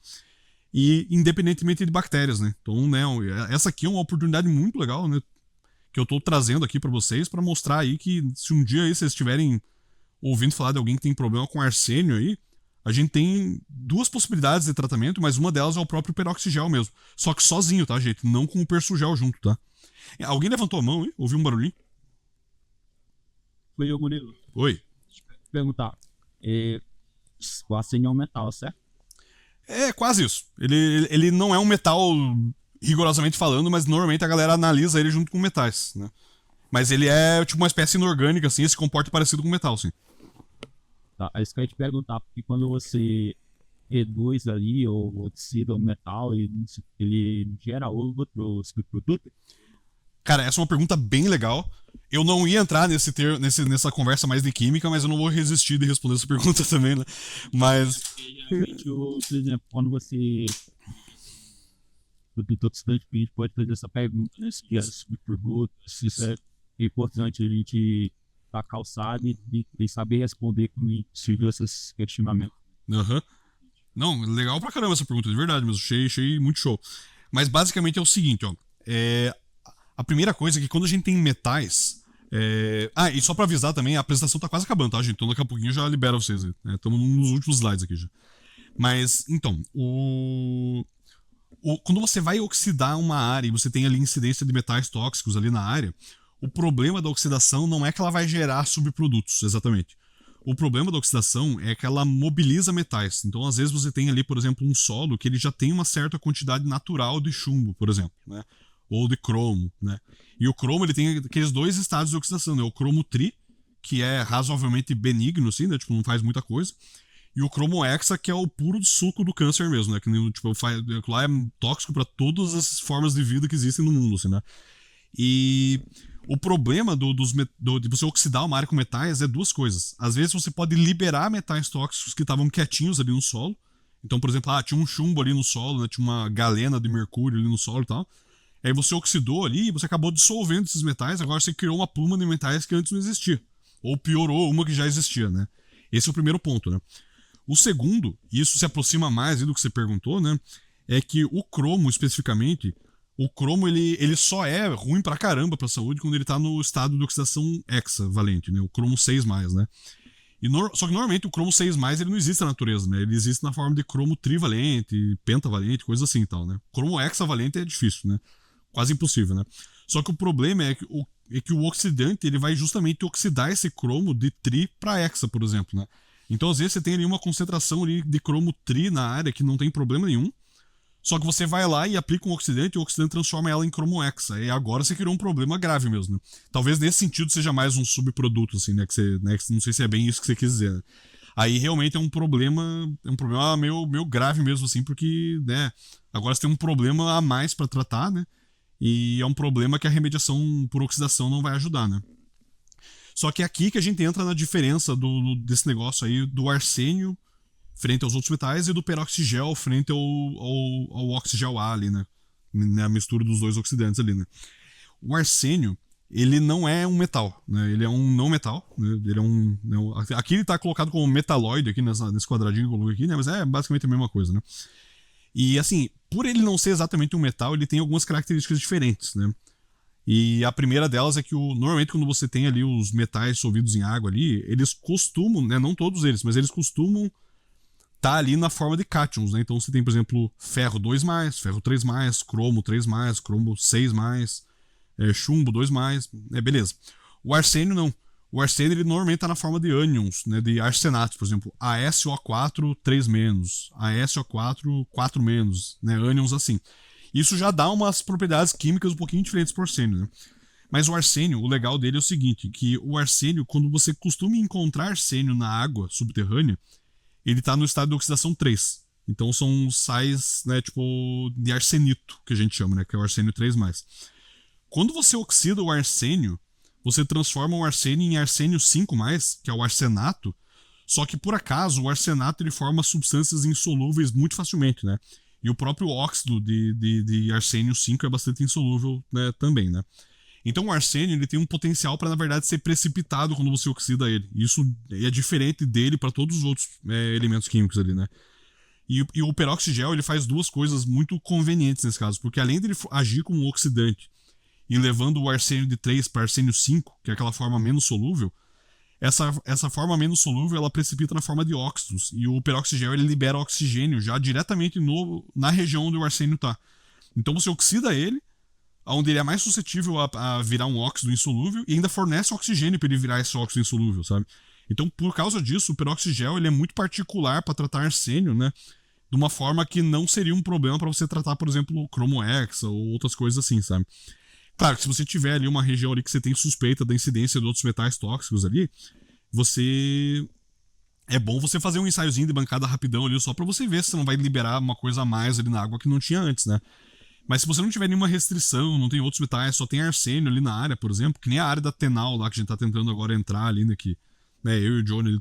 E independentemente de bactérias, né? Então, né, essa aqui é uma oportunidade muito legal, né? Que eu tô trazendo aqui pra vocês pra mostrar aí que se um dia aí vocês estiverem ouvindo falar de alguém que tem problema com arsênio aí, a gente tem duas possibilidades de tratamento, mas uma delas é o próprio peroxigel mesmo. Só que sozinho, tá, gente? Não com o persugel junto, tá? Alguém levantou a mão aí? Ouviu um barulhinho? Foi eu, Murilo. Oi. Perguntar. O arsênio é um metal, certo? É quase isso. Ele não é um metal rigorosamente falando, mas normalmente a galera analisa ele junto com metais, né? Mas ele é tipo uma espécie inorgânica, assim, e se comporta parecido com metal, sim. Tá, é isso que eu ia te perguntar, porque quando você reduz ali ou oxida o metal, ele gera outro subproduto? Cara, essa é uma pergunta bem legal. Eu não ia entrar nessa conversa mais de química, mas eu não vou resistir de responder essa pergunta também, né? Mas. Geralmente, por exemplo, quando você. Todo estudante a gente pode fazer essa pergunta, né? Se gera subproduto, se isso é importante a gente estar calçado e saber responder quando surgiu esses questionamentos. Aham. Não, legal pra caramba essa pergunta, de verdade mesmo. Achei muito show. Mas basicamente é o seguinte, ó. A primeira coisa é que quando a gente tem metais. E só pra avisar também, a apresentação tá quase acabando, tá, gente? Então daqui a pouquinho eu já libero vocês aí. Estamos nos últimos slides aqui já. Mas, então, quando você vai oxidar uma área e você tem ali incidência de metais tóxicos ali na área, o problema da oxidação não é que ela vai gerar subprodutos, exatamente. O problema da oxidação é que ela mobiliza metais. Então, às vezes, você tem ali, por exemplo, um solo que ele já tem uma certa quantidade natural de chumbo, por exemplo, né? Ou de cromo, né? E o cromo, ele tem aqueles dois estados de oxidação, né? O cromo tri, que é razoavelmente benigno, assim, né? Tipo, não faz muita coisa. E o cromo hexa, que é o puro suco do câncer mesmo, né? Que tipo, lá é tóxico para todas as formas de vida que existem no mundo, assim, né? E o problema de você oxidar uma área com metais é duas coisas. Às vezes você pode liberar metais tóxicos que estavam quietinhos ali no solo. Então, por exemplo, tinha um chumbo ali no solo, né? Tinha uma galena de mercúrio ali no solo e tal. Aí você oxidou ali e você acabou dissolvendo esses metais, agora você criou uma pluma de metais que antes não existia. Ou piorou uma que já existia, né? Esse é o primeiro ponto, né? O segundo, e isso se aproxima mais do que você perguntou, né? É que o cromo, especificamente, o cromo ele só é ruim pra caramba pra saúde quando ele tá no estado de oxidação hexavalente, né? O cromo 6+, né? Só que normalmente o cromo 6+, ele não existe na natureza, né? Ele existe na forma de cromo trivalente, pentavalente, coisa assim e tal, né? Cromo hexavalente é difícil, né? Quase impossível, né? Só que o problema é que o oxidante ele vai justamente oxidar esse cromo de tri para hexa, por exemplo, né? Então, às vezes, você tem ali uma concentração ali de cromo tri na área que não tem problema nenhum, só que você vai lá e aplica um oxidante e o oxidante transforma ela em cromo hexa. E agora você criou um problema grave mesmo, né? Talvez nesse sentido seja mais um subproduto, assim, né? Que não sei se é bem isso que você quis dizer, né? Aí realmente é um problema meio grave mesmo, assim, porque, né? Agora você tem um problema a mais para tratar, né? E é um problema que a remediação por oxidação não vai ajudar, né? Só que é aqui que a gente entra na diferença desse negócio aí do arsênio frente aos outros metais e do peroxigel frente ao oxigel A ali, né? A mistura dos dois oxidantes ali, né? O arsênio, ele não é um metal, né? Ele é um não metal, né? Ele é um... Aqui ele tá colocado como metalóide aqui nesse quadradinho que eu coloquei aqui, né? Mas é basicamente a mesma coisa, né? E assim, por ele não ser exatamente um metal, ele tem algumas características diferentes, né? E a primeira delas é que normalmente quando você tem ali os metais dissolvidos em água ali, eles costumam, né, não todos eles, mas eles costumam estar ali na forma de cátions, né? Então você tem, por exemplo, ferro 2+, ferro 3+, cromo 3+, cromo 6+, chumbo 2+, beleza. O arsênio não. O arsênio ele normalmente está na forma de ânions, né, de arsenatos, por exemplo, AsO4 3-, AsO4 4-, né, ânions assim. Isso já dá umas propriedades químicas um pouquinho diferentes pro arsênio, né? Mas o arsênio, o legal dele é o seguinte, que o arsênio, quando você costuma encontrar arsênio na água subterrânea, ele tá no estado de oxidação 3. Então são sais, né, tipo, de arsenito, que a gente chama, né, que é o arsênio 3+. Quando você oxida o arsênio, você transforma o arsênio em arsênio 5+, que é o arsenato, só que por acaso o arsenato ele forma substâncias insolúveis muito facilmente, né? E o próprio óxido de arsênio 5 é bastante insolúvel, né, também, né? Então o arsênio ele tem um potencial para, na verdade, ser precipitado quando você oxida ele. Isso é diferente dele para todos os outros elementos químicos ali, né? E o peroxigel ele faz duas coisas muito convenientes nesse caso, porque além dele agir como um oxidante e levando o arsênio de 3 para arsênio 5, que é aquela forma menos solúvel, essa forma menos solúvel ela precipita na forma de óxidos. E o peroxigel ele libera oxigênio já diretamente na região onde o arsênio está. Então você oxida ele, onde ele é mais suscetível a virar um óxido insolúvel e ainda fornece oxigênio para ele virar esse óxido insolúvel, sabe? Então, por causa disso, o peroxigel ele é muito particular para tratar arsênio, né? De uma forma que não seria um problema para você tratar, por exemplo, o cromo-hexa ou outras coisas assim, sabe? Claro que se você tiver ali uma região ali que você tem suspeita da incidência de outros metais tóxicos ali, é bom você fazer um ensaiozinho de bancada rapidão ali só para você ver se você não vai liberar uma coisa a mais ali na água que não tinha antes, né? Mas se você não tiver nenhuma restrição, não tem outros metais, só tem arsênio ali na área, por exemplo, que nem a área da Tenal lá que a gente tá tentando agora entrar ali, né? Que né, eu e o Johnny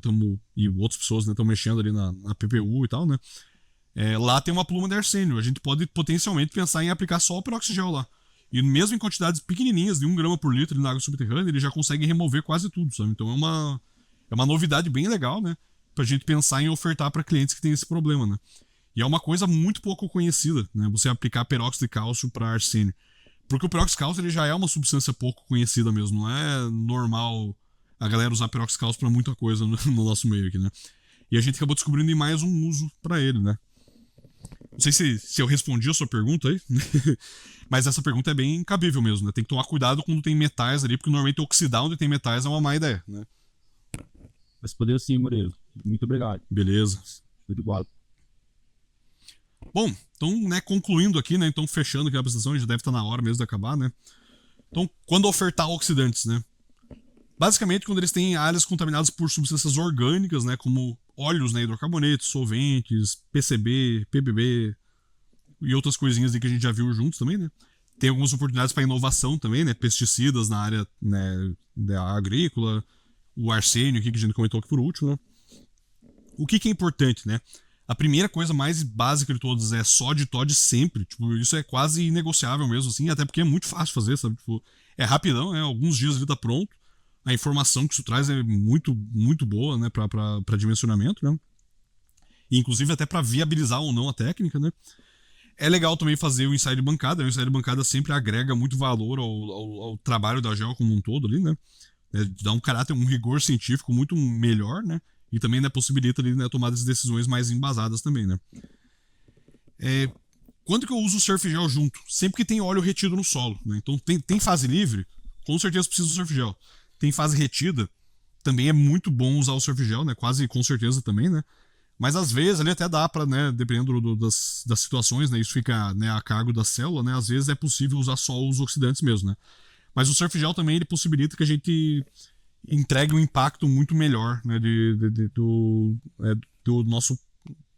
e outras pessoas estão mexendo ali na PPU e tal, né? Lá tem uma pluma de arsênio. A gente pode potencialmente pensar em aplicar só o peroxigel lá. E mesmo em quantidades pequenininhas, de 1 grama por litro na água subterrânea, ele já consegue remover quase tudo, sabe? Então é uma novidade bem legal, né? Pra gente pensar em ofertar para clientes que têm esse problema, né? E é uma coisa muito pouco conhecida, né? Você aplicar peróxido de cálcio para arsênio. Porque o peróxido de cálcio ele já é uma substância pouco conhecida mesmo. Não é normal a galera usar peróxido de cálcio para muita coisa no nosso meio aqui, né? E a gente acabou descobrindo mais um uso para ele, né? Não sei se eu respondi a sua pergunta aí, mas essa pergunta é bem cabível mesmo, né? Tem que tomar cuidado quando tem metais ali, porque normalmente oxidar onde tem metais é uma má ideia, né? Respondeu sim, Murilo. Muito obrigado. Beleza. Muito igual. Bom, então, né, concluindo aqui, né? Então, fechando aqui a apresentação, já deve estar na hora mesmo de acabar, né? Então, quando ofertar oxidantes, né? Basicamente, quando eles têm áreas contaminadas por substâncias orgânicas, né? Como óleos, né? Hidrocarbonetos, solventes, PCB, PBB e outras coisinhas aí que a gente já viu juntos também, né? Tem algumas oportunidades para inovação também, né? Pesticidas na área, né, da agrícola, o arsênio aqui que a gente comentou aqui por último, né? O que é importante, né? A primeira coisa mais básica de todas é sódio e TOD sempre. Tipo, isso é quase inegociável mesmo, assim, até porque é muito fácil fazer, sabe? Tipo, é rapidão, né? Alguns dias ali tá pronto. A informação que isso traz é muito, muito boa, né? Pra dimensionamento, né? E, inclusive até para viabilizar ou não a técnica, né? É legal também fazer o ensaio de bancada. O ensaio de bancada sempre agrega muito valor ao trabalho da GEL como um todo ali, né? Dá um caráter, um rigor científico muito melhor, né? E também, né, possibilita ali, né, tomadas de decisões mais embasadas também, né? Quando que eu uso o surf gel junto? Sempre que tem óleo retido no solo, né? Então tem fase livre, com certeza precisa do surf gel. Tem fase retida, também é muito bom usar o surf gel, né? Quase com certeza também, né? Mas às vezes ali até dá pra, né, dependendo das situações, né? Isso fica, né, a cargo da célula, né? Às vezes é possível usar só os oxidantes mesmo, né? Mas o surf gel também ele possibilita que a gente entregue um impacto muito melhor, né,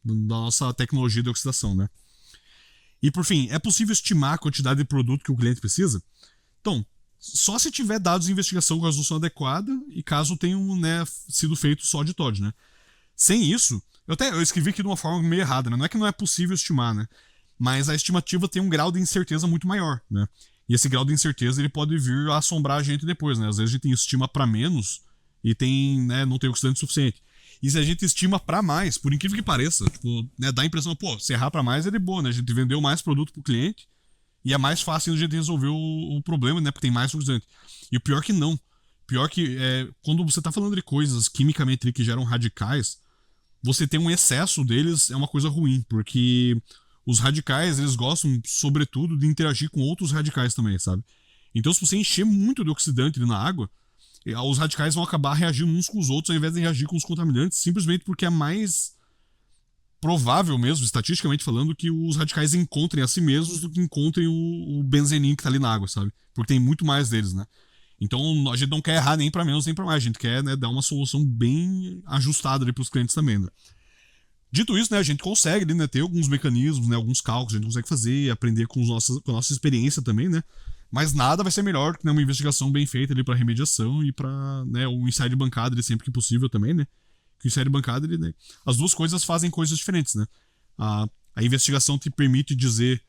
da nossa tecnologia de oxidação, né? E por fim, é possível estimar a quantidade de produto que o cliente precisa? Então, só se tiver dados de investigação com a resolução adequada e caso tenham, né, sido feito só de TOD, né? Sem isso, eu escrevi aqui de uma forma meio errada, né? Não é que não é possível estimar, né? Mas a estimativa tem um grau de incerteza muito maior, né? E esse grau de incerteza ele pode vir a assombrar a gente depois, né? Às vezes a gente estima para menos e né, não tem oxidante suficiente. E se a gente estima para mais, por incrível que pareça, tipo, né, dá a impressão, pô, se errar para mais é de boa, né? A gente vendeu mais produto pro cliente e é mais fácil a gente resolver o problema, né? Porque tem mais oxidante. E o pior que não. Pior que quando você tá falando de coisas quimicamente que geram radicais, você ter um excesso deles é uma coisa ruim, porque os radicais, eles gostam, sobretudo, de interagir com outros radicais também, sabe? Então, se você encher muito de oxidante ali na água, os radicais vão acabar reagindo uns com os outros ao invés de reagir com os contaminantes, simplesmente porque é mais provável mesmo, estatisticamente falando, que os radicais encontrem a si mesmos do que encontrem o benzenim que tá ali na água, sabe? Porque tem muito mais deles, né? Então, a gente não quer errar nem para menos nem para mais, a gente quer, né, dar uma solução bem ajustada ali pros clientes também, né? Dito isso, né, a gente consegue ali, né, ter alguns mecanismos, né, alguns cálculos, a gente consegue fazer, aprender com a nossa experiência também, né, Mas nada vai ser melhor que, né, uma investigação bem feita ali pra remediação e pra, né, o ensaio de bancada ali sempre que possível também, né? Que o ensaio de bancada, ele, né, as duas coisas fazem coisas diferentes, né? A investigação te permite dizer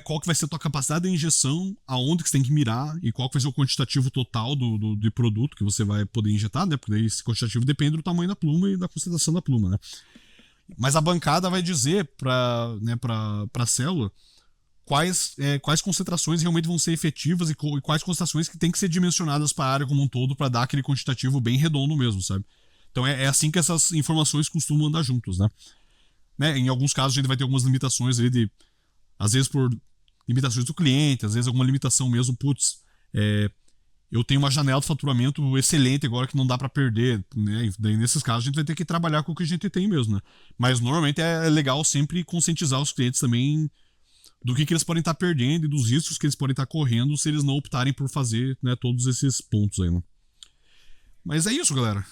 qual que vai ser a tua capacidade de injeção, aonde que você tem que mirar e qual que vai ser o quantitativo total de produto que você vai poder injetar, né? Porque daí esse quantitativo depende do tamanho da pluma e da concentração da pluma, né? Mas a bancada vai dizer para, né, para célula quais concentrações realmente vão ser efetivas e quais concentrações que tem que ser dimensionadas para a área como um todo para dar aquele quantitativo bem redondo mesmo, sabe? Então é assim que essas informações costumam andar juntos, né? Em alguns casos a gente vai ter algumas limitações ali às vezes por limitações do cliente, às vezes alguma limitação mesmo, eu tenho uma janela de faturamento excelente agora que não dá para perder, né? Daí nesses casos a gente vai ter que trabalhar com o que a gente tem mesmo, né? Mas normalmente é legal sempre conscientizar os clientes também do que eles podem estar perdendo e dos riscos que eles podem estar correndo se eles não optarem por fazer, né, todos esses pontos aí, né? Mas é isso, galera.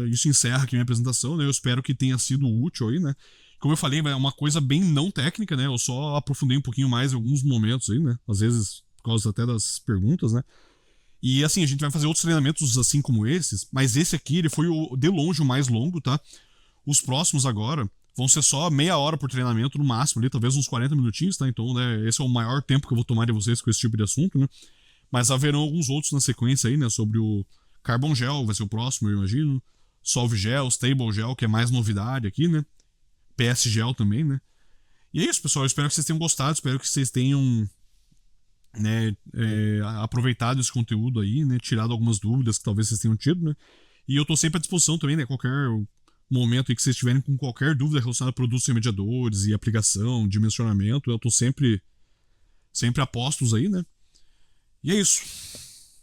Isso encerra aqui a minha apresentação, né? Eu espero que tenha sido útil aí, né? Como eu falei, é uma coisa bem não técnica, né? Eu só aprofundei um pouquinho mais em alguns momentos aí, né? Às vezes por causa até das perguntas, né? E assim, a gente vai fazer outros treinamentos assim como esses, mas esse aqui, ele foi de longe o mais longo, tá? Os próximos agora vão ser só meia hora por treinamento, no máximo ali, talvez uns 40 minutinhos, tá? Então, né, esse é o maior tempo que eu vou tomar de vocês com esse tipo de assunto, né? Mas haverão alguns outros na sequência aí, né? Sobre o Carbon Gel, vai ser o próximo, eu imagino. Solve Gel, Stable Gel, que é mais novidade aqui, né? PS Gel também, né? E é isso, pessoal. Eu espero que vocês tenham gostado, espero que vocês tenham, né, aproveitado esse conteúdo aí, né? Tirado algumas dúvidas que talvez vocês tenham tido, né? E eu tô sempre à disposição também, né? Qualquer momento em que vocês estiverem com qualquer dúvida relacionada a produtos remediadores e aplicação, dimensionamento, eu tô sempre a postos aí, né? E é isso.